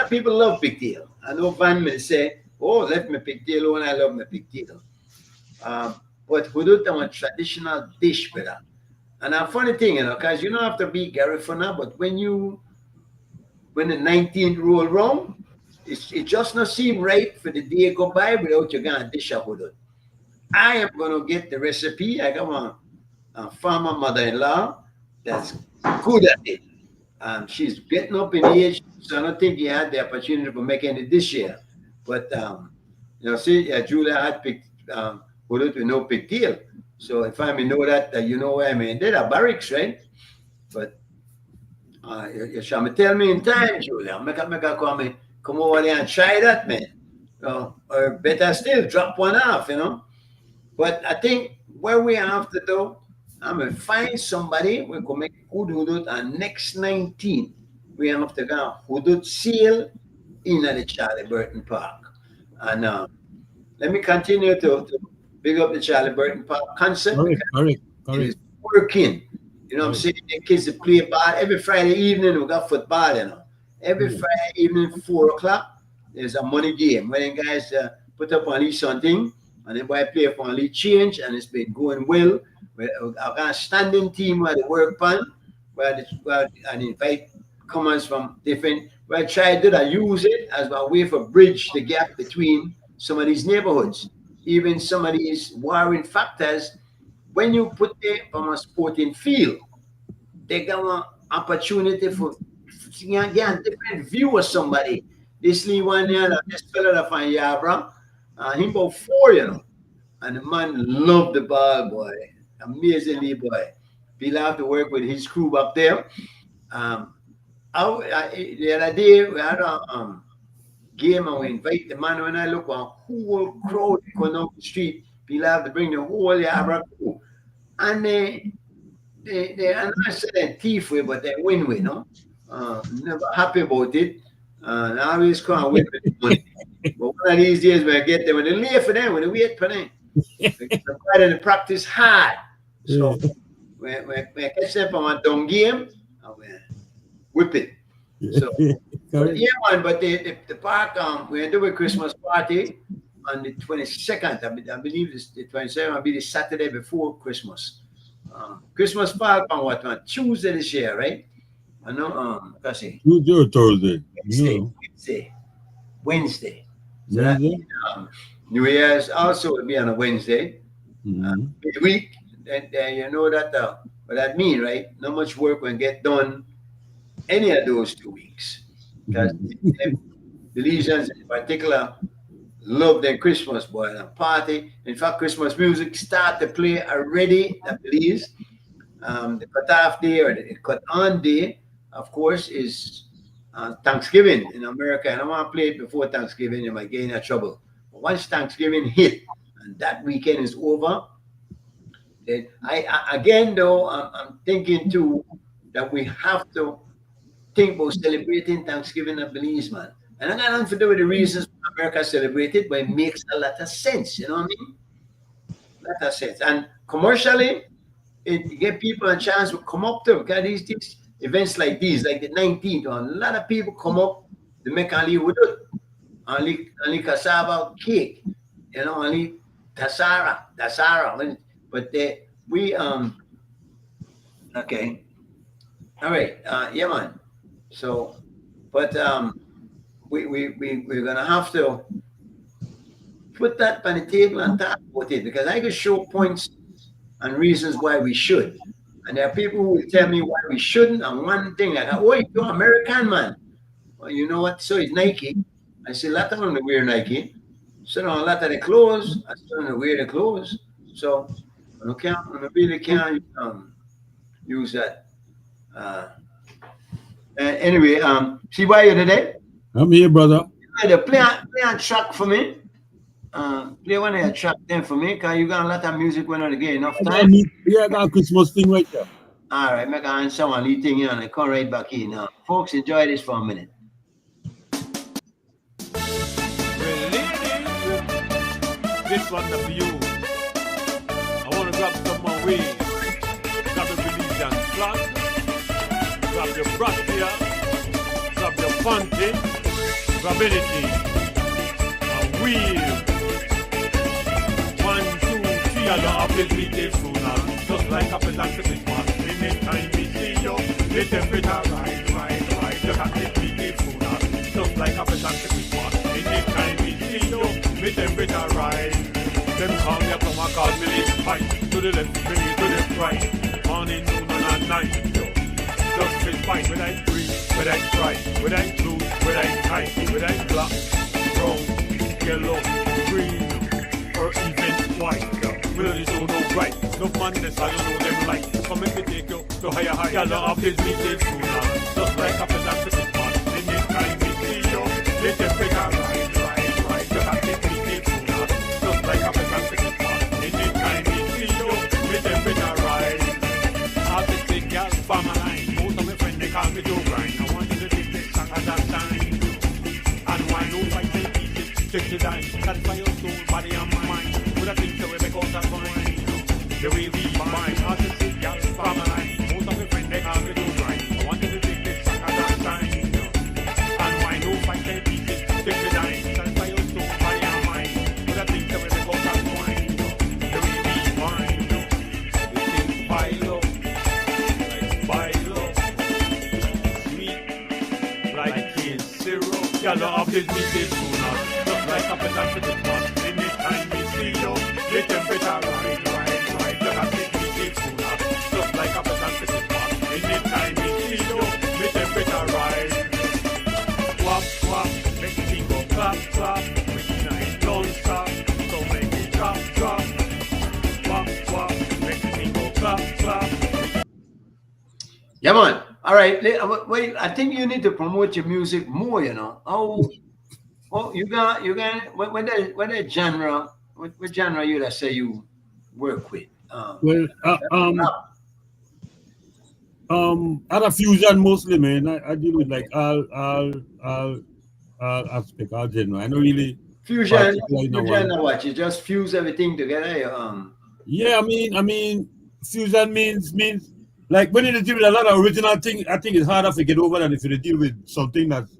of people love pigtail. I know Van will say, oh, let me pigtail when I love my pigtail. But Hudud is a traditional dish, brother. And a funny thing, you know, because you don't have to be Garifuna, but when the 19th roll around, it just not seem right for the day go by without you going to dish up with it. I am going to get the recipe. I got a farmer mother-in-law that's good at it. She's getting up in age, so I don't think he had the opportunity for making it this year. But, Julia had picked with no big deal. So if I may know that, you know what I mean. They're barracks, right? But you shall tell me in time, Julia. Make a come over there and try that, man. Or better still, drop one off, you know. But I think where we have to do, I'm going to find somebody we can make good hudud, and next 19, we have to go hudud sale in the Charlie Burton Park. And let me continue to big up the Charlie Burton Park concept. Correct. It's working. You know what I'm saying? The kids play ball. Every Friday evening, we got football, you know. Every Friday evening, 4 o'clock, there's a money game. When the guys put up on each something, and then I play for only change, and it's been going well. I've got a standing team where they work on, and invite comments from different, where I try to do that, use it as a way for bridge the gap between some of these neighborhoods. Even some of these warring factors, when you put them on a sporting field, they got an opportunity for get a different view of somebody. This Lee one there, this fella that find Yabra, him about 4, you know. And the man loved the ball, boy. Amazingly, boy. He'll have to work with his crew up there. The other day, we had a game and we invite the man. When I look, a whole crowd going down the street, he'll have to bring the whole Yabra crew. And they I'm not saying thief way, but they win with, no? Never happy about it. And I always come and win with the money. But one of these days when I get there, when they lay for them, when they wait for them, they practice hard. So when I catch them from a dumb game, I will whip it. So yeah, man, but the park, we do a Christmas party. on the 22nd. I believe it's the 22nd will be the Saturday before Christmas. Christmas fall on what, man? Tuesday this year, right? I know, let's see. Tuesday or Thursday? Wednesday. So that New Year's also will be on a Wednesday. Midweek, then you know that what that means, right? Not much work will get done any of those 2 weeks. Because the Belizeans in particular love their Christmas, boy, and party. In fact, Christmas music start to play already at Belize. The cut-off day or the cut-on day, of course, is Thanksgiving in America. And I want to play it before Thanksgiving, you might get in trouble. But once Thanksgiving hit and that weekend is over, then I'm thinking too that we have to think about celebrating Thanksgiving at Belize, man. And I got nothing to do with the reasons America celebrated, but it makes a lot of sense, you know what I mean? A lot of sense. And commercially, it give people a chance to come up to, because these events like these, like the 19th, a lot of people come up to make only wood, only cassava cake, you know, only dasara. But okay. All right, yeah, man. So, but we're gonna have to put that on the table and talk about it, because I can show points and reasons why we should. And there are people who will tell me why we shouldn't. And one thing, like, oh, you're American, man. Well, you know what? So is Nike. I see a lot of them wear Nike. So now a lot of the clothes, I still don't wear the clothes. So I really can't use that. Anyway, see why you're today? I'm here, brother. Play a track for me. Play one of your track then for me, because you got a lot of music when I get enough time. Yeah, I got a Christmas thing right there. All right, make an answer one little thing here and I come right back in now. Folks, enjoy this for a minute. This one for you. I want to grab some more waves. Grab the Belizean flag. Grab your brassiere. Grab your panty. Grab anything. And wheel. 1, 2, 3. I don't have this meeting sooner. Just like a peasant Christmas. Anytime we see you, the temperature rise. Just have this meeting sooner. Just like a peasant Christmas. Anytime we see you, the temperature rise. Them call me up from my call me list fight. To the left, to the right. Morning, noon, and night. Just fit fight when I breathe, when I try, when I blue, when I tight, when I black, brown, yellow, green, or even white. Really don't know right. No madness, I don't know them like. Come and take you to higher. Y'all have this meeting sooner. Just like a peasant to this man. Anytime we see you, the temperature rise. Just have this meeting sooner. Just like a peasant to this man. Anytime we see you, the temperature rise. I'll just take y'all for my line. Most of my friends, they call me Joe Grind. I want you to take this song at that time. And why no fight they beat it? Check the line. Satisfy your soul, body and mind. Put a thing to it because that's fine. The way we mind, I'll just take y'all for my line. Most of my friends, they call me Joe Grind. I want you to take this song at that time. And why no fight they beat it? Check the line. Satisfy your soul, body and mind. Put a thing to it because that's fine. The way we mind. We think by love. Y'all have this meeting sooner. Just like a peasant to this man. Anytime we see you, the temperature rise. Y'all have this meeting sooner. Just like a peasant to this man. Anytime we see you, the temperature rise. Swap, make the thing go clap. Make the night don't stop. So make it drop. Swap, make the thing go clap. Yeah, man. All right. Wait, I think you need to promote your music more, you know. Oh, you got what genre you that say you work with? Other fusion mostly, man. I deal with like all aspect, all genre. I don't really fusion. What you just fuse everything together. Yeah, I mean, fusion means. Like when you deal with a lot of original thing, I think it's harder to get over than if you deal with something that's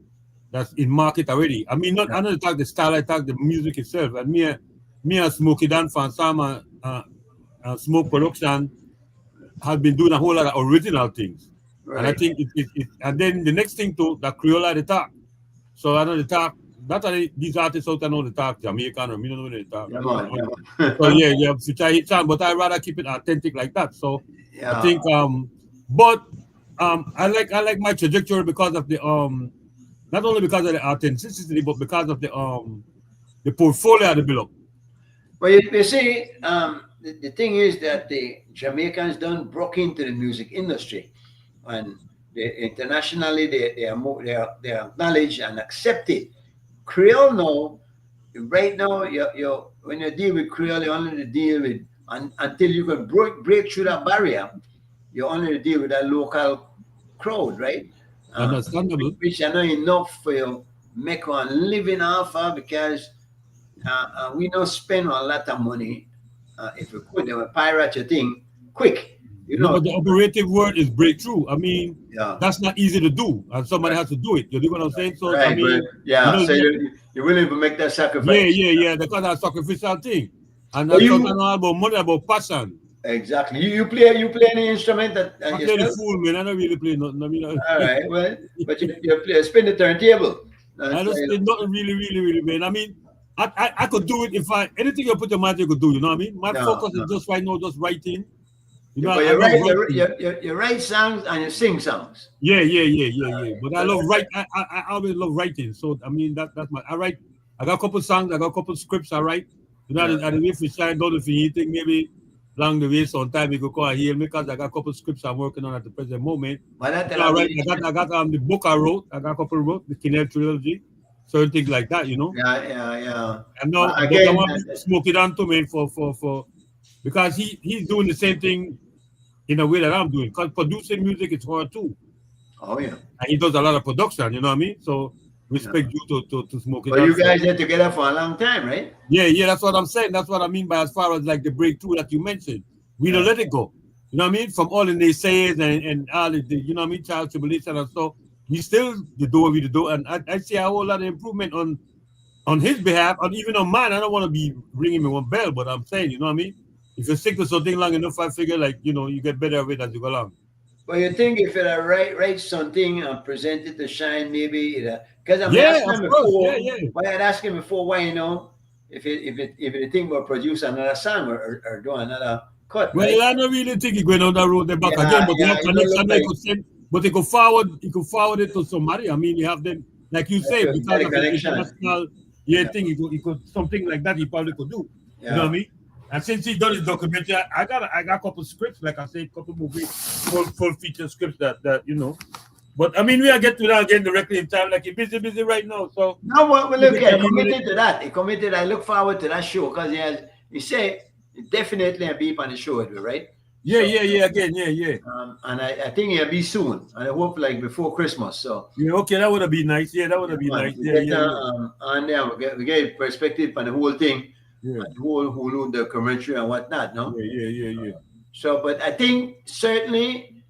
that's in market already. I mean, not I don't talk the style, I talk the music itself. And me and Smokey Dan from Sama Smoke Production have been doing a whole lot of original things. And I Right. think and then the next thing too, that Creole the talk. So I know the talk. Not only these artists out there know the talk, Jamaican or me don't know the talk. Come on, come on. So yeah, which I hit on, but I rather keep it authentic like that. So I Yeah. think but I like my trajectory because of the not only because of the authenticity, but because of the portfolio I developed. Well, you see, the thing is that the Jamaicans don't broke into the music industry, and internationally they are more they are acknowledged and accepted. Creole now, right now, you when you deal with Creole, you only deal with until you can break through that barrier. You only deal with that local crowd, right? Understandable. Which are not enough for you make one living off of because we don't spend a lot of money. If we could, they will pirate your thing quick. You No, know, but the operative word is breakthrough. I mean, yeah. that's not easy to do, and somebody has to do it. You know what I'm saying? So I Right, mean, but yeah, you so know, you're willing to make that yeah, sacrifice. yeah. Because that's a sacrificial thing, and But that's you not about money, about passion. exactly. You play any instrument that I play the yourself? fool, man. I don't really play nothing. I mean, All right, well, but you play spin the turntable. I That's, just did not really, man. I mean, I could do it if I anything you put your mind, you could do. You know what I mean? My no, focus no. is just right now, just writing. You know, But I you love write, writing. you write songs and you sing songs. Yeah. But I love write. I always love writing. So I mean, that's my. I write. I got a couple songs. I got a couple scripts. I write. You know, Yeah. I the way for shine down if you think maybe along the way sometime you could call here because I got a couple scripts I'm working on at the present moment. But that You know, I write. mean, I got the book I wrote. I got a couple wrote the Kinel trilogy, certain things like that. You know. yeah. And now, but I Again, want to smoke it on to me for because he's doing the same thing in a way that I'm doing. Because producing music is hard too, oh yeah. and he does a lot of production. You know what I mean? So respect you to smoke it But on. you guys been together for a long time, right? Yeah. That's what I'm saying. That's what I mean by as far as like the breakthrough that you mentioned. We don't let it go. You know what I mean? From all the naysayers and all the you know what I mean, child tribulation and stuff. We still the door we the door, and I see a whole lot of improvement on his behalf, and even on mine. I don't want to be ringing me one bell, but I'm saying, you know what I mean? If you stick to something long enough, I figure like, you know, you get better at it as you go along. Well, you think if it write something and present it to Shine, maybe because I'm Yeah, asking of him course. before. Yeah. Why I'd ask him before why you know if it think about produce another song or do another cut, Well, right? I don't really think he going on that road there back again, but Yeah, that it don't connection look they like could send, but he could forward it to somebody. I mean, you have them, like you say, a because better of the connection. international thing, he could something like that he probably could do. You know what I Yeah. mean? And since he done his documentary, I got a couple scripts, like I said, couple movies, full feature scripts that you know. But I mean, we are get to that again directly in time. Like he's busy right now. So No, well, we look, can yeah, tell he him committed to that. He committed. I look forward to that show because he said definitely a beep on the show, right? yeah, So, again, yeah. and I think he'll be soon. And I hope like before Christmas. So Yeah, okay, that would have been nice. Yeah, that would have been man, nice. we Yeah, get on there, we get perspective on the whole thing, yeah. the whole Hulu documentary and whatnot, no? Yeah. So, but I think certainly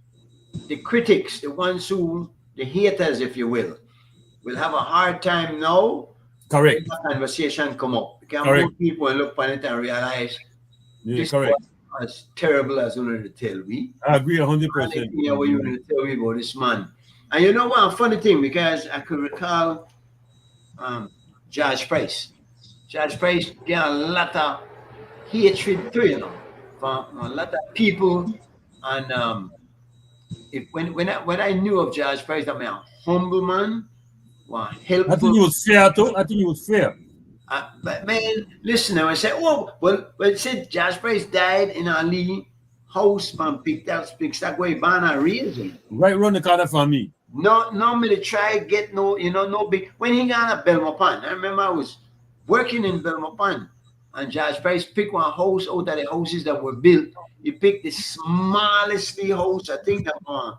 the critics, the ones who, the haters, if you will have a hard time now. Correct. When the conversation come up because Correct. more people will look on it and realize Yeah, this correct. was as terrible as you know to tell me. I agree 100%. Yeah, what you want to tell me about this man. And you know what? A funny thing, because I could recall George Price. George Price get a lot of hatred too, you know, from a lot of people. And when I knew of George Price, I mean, a humble man, one helpful. I think he was fair too. I think he was fair. But man, listen, I say, oh, well, it said George Price died in a Lee house, man, picked up, way, banner raising. Right around the corner from me. No, me to try get no big. When he got at Belmopan, I remember I was working in Belmopan, and George Price picked one house out of the houses that were built. He picked the smallest house, I think, on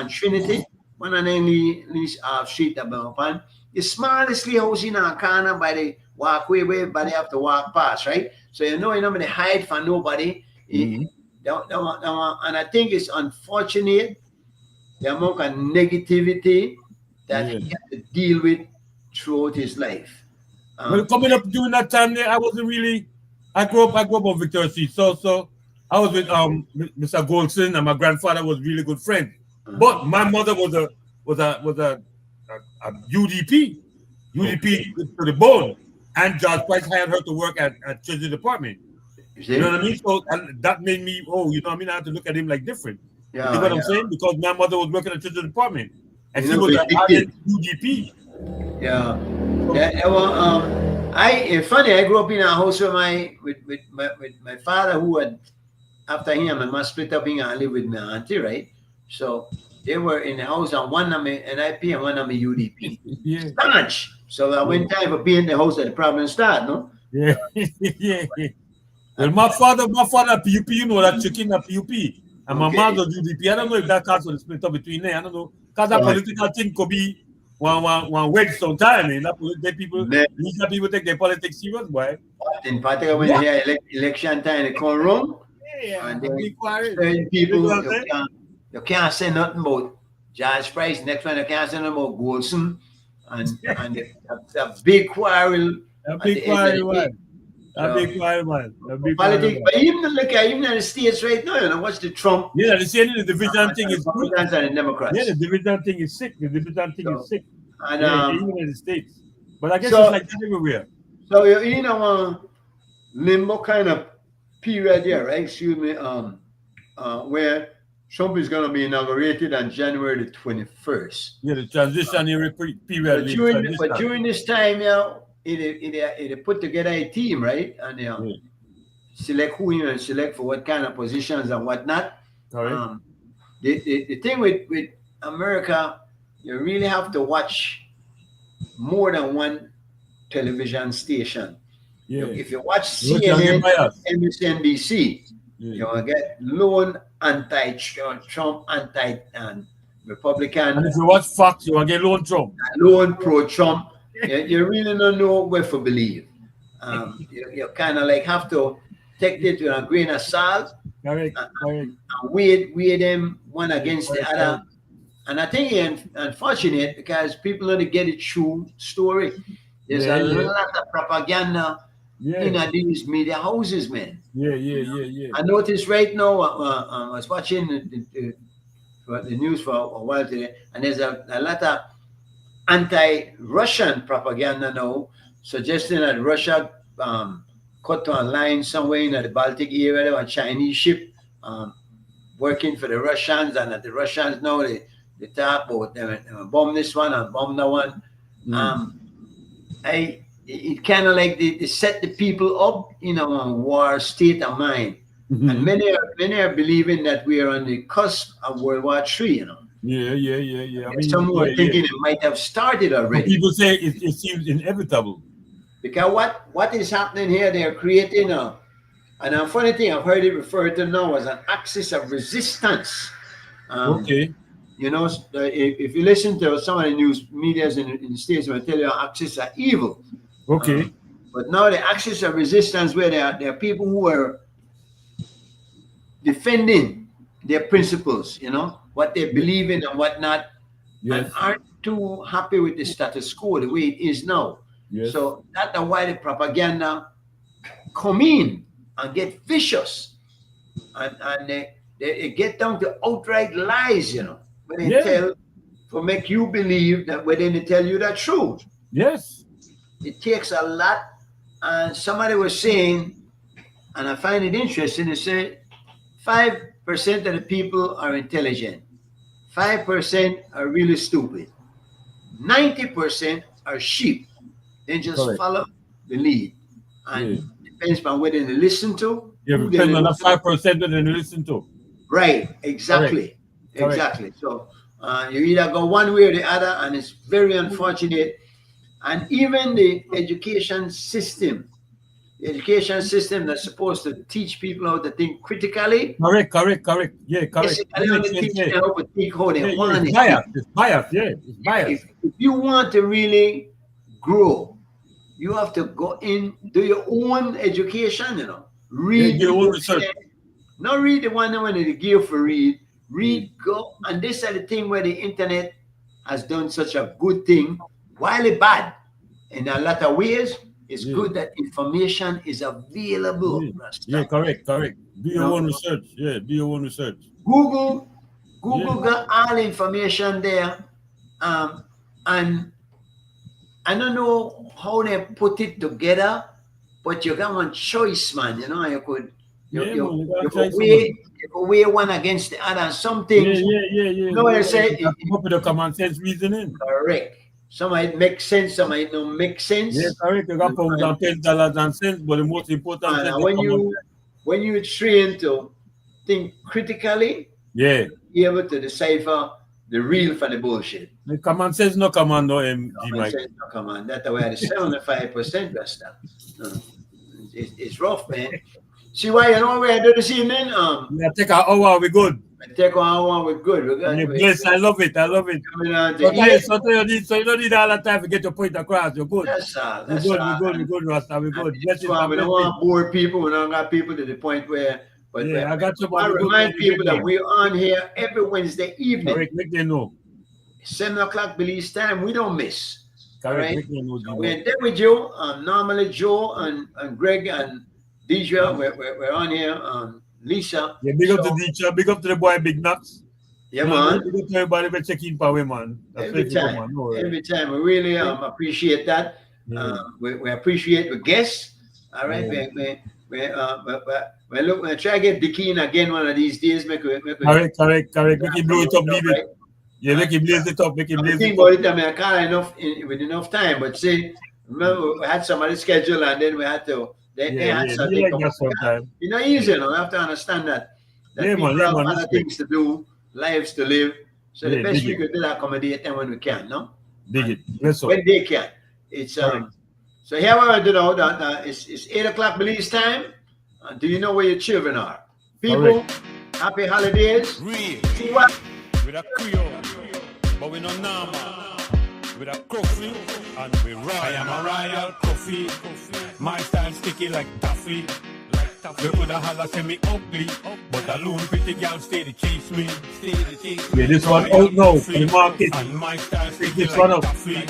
Trinity, one of the street at Belmopan. The smallest house in a corner by the walkway where everybody have to walk past, right? So you know they hide from nobody. And I think it's unfortunate the amount of negativity that Yeah. he had to deal with throughout his life. Well, coming up during that time there, I wasn't really. I grew up on Victoria Street, so I was with Mr. Goldson, and my grandfather was really good friend. But my mother was a UDP to the bone, and George Price hired her to work at Treasury Department. You know what I mean? So that made me, you know what I mean? I had to look at him like different. You know what I'm saying? Because my mother was working at Treasury Department, and she was an ardent UDP. Yeah. Well, it's funny. I grew up in a house with my father, who had, after him, my mom split up and lived with my auntie, right? So they were in the house, and one of me NIP and one of me UDP. Yeah. Staunch. So when time for being in the house, that the problem start, no? Yeah. Yeah. Well, my father PUP, you know that chicken at PUP, and my mother UDP. I don't know if that caused the split up between them. I don't know, because that political thing could be one wedge sometime, and that people take their politics serious, boy. In particular, when they hear election time, they come around, and then certain people, you can't say nothing about George Price. Next one, you can't say nothing about Goldson, and the big quarrel. A big quarrel, man. A big quarrel, man. Politics, but even in the States right now, you know, what's the Trump? Yeah, the division thing is good. And the Democrats. Yeah, the division thing is sick. And even in the States. But I guess so, it's like that everywhere. So you're in a limbo kind of period here, right? Excuse me, where Trump is going to be inaugurated on January the 21st. Yeah, the transitionary period. But during this time, it put together a team, right? And select who you select for what kind of positions and whatnot. Right. The thing with America, you really have to watch more than one television station. Yeah. If you watch CNN, MSNBC, you will get lone anti-Trump, anti-Republican. And if you watch Fox, you will get lone Trump. Lone pro-Trump. You really don't know where to believe. You kind of like have to take it with a grain of salt. Correct. And weigh them one against the other. And I think it's unfortunate because people don't get it true story. There's a lot of propaganda in these media houses, man. Yeah. I noticed right now, I was watching the news for a while today, and there's a lot of anti-Russian propaganda now, suggesting that Russia cut to a line somewhere in the Baltic area, there was a Chinese ship working for the Russians, and that the Russians now they talk about them bomb this one and bomb that one. It kind of like they set the people up in a war state of mind, and many are believing that we are on the cusp of World War III. You know. Yeah. I mean, some who are thinking it might have started already. People say it seems inevitable. Because what is happening here, they're creating and a funny thing, I've heard it referred to now as an axis of resistance. You know, if you listen to some of the news medias in the States, will tell you axis are evil. Okay. But now the axis of resistance, where there are people who are defending their principles, you know, what they believe in and whatnot, and aren't too happy with the status quo the way it is now. So that's why the propaganda come in and get vicious, and they get down to outright lies, you know, when they tell to make you believe that when they tell you the truth. Yes, it takes a lot. And somebody was saying, and I find it interesting, they say 5% of the people are intelligent, 5% are really stupid, 90% are sheep. They just follow the lead, and depends on whether they listen to. Depends on the 5% that they listen to. Right, exactly. Correct. Exactly. So you either go one way or the other, and it's very unfortunate. And even the education system that's supposed to teach people how to think critically. Correct. Yeah, correct. It's how to think how they want it. It's biased. If you want to really grow, you have to go in, do your own education, you know. Read your own research. Not read the one that when they give for read, go. And this is the thing where the internet has done such a good thing, while it's bad in a lot of ways, it's good that information is available. Yeah, correct. Do your own research. Yeah, do your own research. Google got all the information there. And I don't know how they put it together, but you got one choice, man. You know, you could weigh one against the other. Some things, you know what I say? Come up with a common sense reasoning. Correct. Some might make sense, some might not make sense. Yeah, correct. You got pounds and pence, dollars and cents, but the most important thing when you train to think critically, be able to decipher the real from the bullshit. The common sense no command, Common sense no command. That's why the 75% Rasta. It's rough, man. See why you know what we do this evening? Yeah, take an hour, we good. Take 1 hour, we're good. Yes, I love it. Coming on to So you don't need all the time to get your point across. You're good. That's all. We're good, Rasta. We're good. That's why we don't want to bore people. We don't got people to the point where. But I got you. I remind people that we're on here every Wednesday evening. Correct. Make them know. 7 o'clock Belize time. We don't miss. Correct. Right? We're there with Joe. Normally Joe and Greg and Deidre. We're on here. Lisa. Yeah, big up to Deidre. Big up to the boy Big Nuts. Yeah, man. Big up to everybody for checking power, man. Every time. We really appreciate that. We appreciate the guests. All right. We're try to get Dickie in again one of these days. Correct. Make him blow it up, leave it. Yeah, make him blaze it up. I think about it. I mean, I can't with enough time. But say, remember, we had somebody schedule and then we had to. They had something. You know, easy. You have to understand that. People have other things to do, lives to live. So the best we could do is accommodate them when we can. No. Dig it. Yes, sir. When they can. It's So here we do now. It's 8 o'clock Belize time. Do you know where your children are? People, happy holidays. Real. See what? With a Creole, but we no normal. With a coffee, and we royal. I am a royal coffee. My style sticky like taffy. They coulda holla say me ugly, but a lone pretty girl stay to chase me. Yeah, this one out now for the market. And my style Take this one up.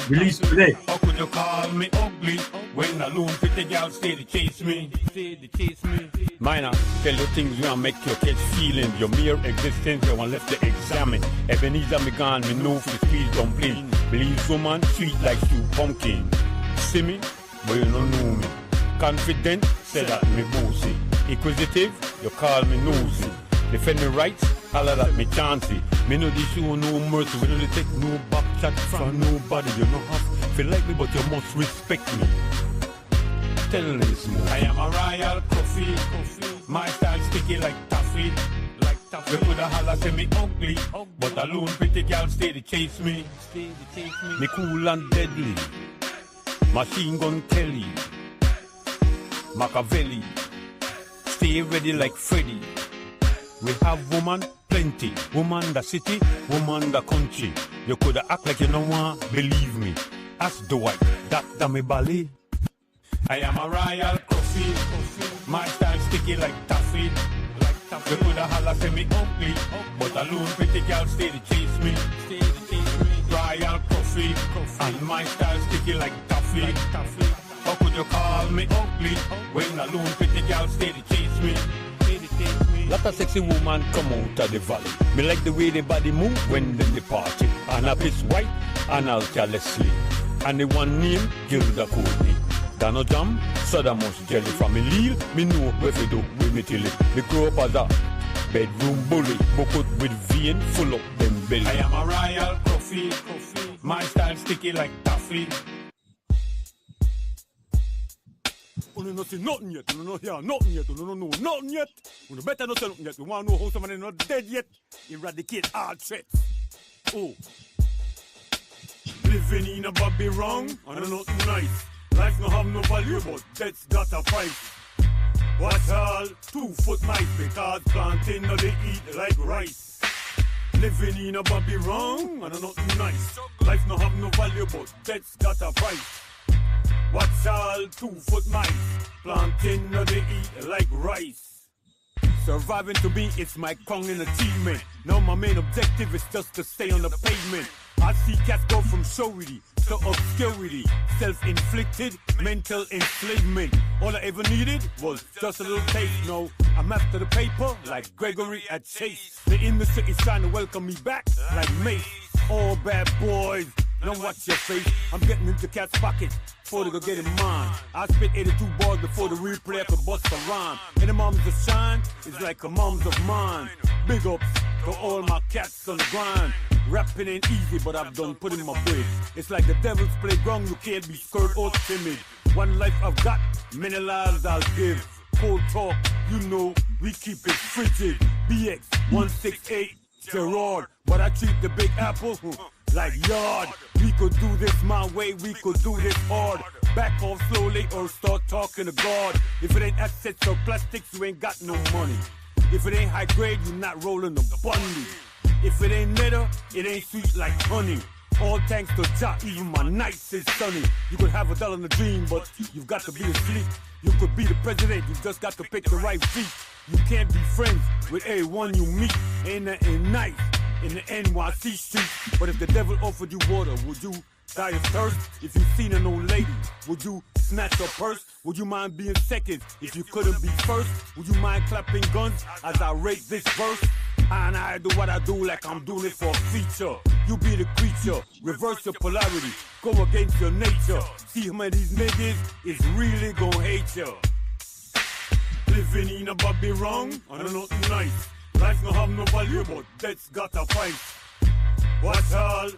Release today. How could you call me ugly when a lone pretty girl stay to chase me? Minor, tell you things you want make you catch feelings. Your mere existence you want left to examine. Ebenezer me gone, me know for squeeze dumpling. Believe woman sweet like stew pumpkin. See me, but you don't know me. Confident, say that me bossy. Inquisitive, you call me nosy. Defend me rights, holler at me chancy. Me know this show no mercy. We don't take no back chat from nobody. You know have feel like me, but you must respect me. Tell this more. I am a royal coffee. My style sticky like taffy. We coulda holla say me ugly, but a lone pretty girl stay to chase me. Me cool and deadly. Machine gun Kelly. Machiavelli, stay ready like Freddy. We have woman plenty, woman the city, woman the country. You coulda act like you don't want, believe me. Ask Dwight, that me belly. I am a royal coffee, my style sticky like taffy. You coulda holla say me ugly, but a lone pretty girl stay to chase me. Royal coffee, and my style sticky like taffy. How could you call me ugly when a lone pretty girl stay to chase me? Lot of sexy woman come out of the valley. Me like the way the body move when they party. Anna Piss White and Alta Leslie. And the one name Gilda Courtney. Dano Jam, Sadamus Jelly from me Lille. Me know where to do with me till it. Me grow up as a bedroom bully. Bucket with vein full up them belly. I am a royal coffee. My style sticky like taffy. You don't see nothing yet, you don't hear nothing yet, you don't know nothing yet. You better not say nothing yet. You want to know how somebody not dead yet? Eradicate all threats. Oh. Living in a Bobby wrong, and nothing nice. Life no have no value, but death's got a price. What all? 2 foot mice, because plantain no they eat like rice. Living in a Bobby wrong, and nothing nice. Life no have no value, but death's got a price. What's all 2 foot mice? Plantain no they eat like rice. Surviving to me, it's my crown and achievement. Now my main objective is just to stay on the pavement. I see cats go from showity to obscurity, self-inflicted mental enslavement. All I ever needed was just a little taste. No, I'm after the paper like Gregory at Chase. The industry is trying to welcome me back like Mace. All bad boys, now watch your face. I'm getting into cats' pockets before they go get in mine. I spit 82 bars before the real player could bust a rhyme. And the moms of shine is like a moms of mine. Big ups to all my cats on the grind. Rapping ain't easy, but I've done put in my bid. It's like the devil's playground, you can't be scared or timid. One life I've got, many lives I'll give. Cold talk, you know, we keep it frigid. BX 168 Gerard, but I treat the Big Apple like yard. We could do this my way, we could do this hard. Back off slowly or start talking to God. If it ain't assets or plastics, you ain't got no money. If it ain't high grade, you're not rolling the bunny. If it ain't litter, it ain't sweet like honey. All thanks to Jah, even my nights is sunny. You could have $1 in a dream, but you've got to be asleep. You could be the president, you just got to pick the right feet. You can't be friends with everyone you meet. Ain't nothing nice in the NYC streets. But if the devil offered you water, would you die of thirst? If you seen an old lady, would you snatch her purse? Would you mind being second if you couldn't be first? Would you mind clapping guns as I rate this verse? And I do what I do like I'm doing it for a feature. You be the creature, reverse your polarity, go against your nature. See how many of these niggas is really gonna hate you. Living in a Bobby wrong, I don't know nothing nice. Life no have no value, but that's got a price. What's all?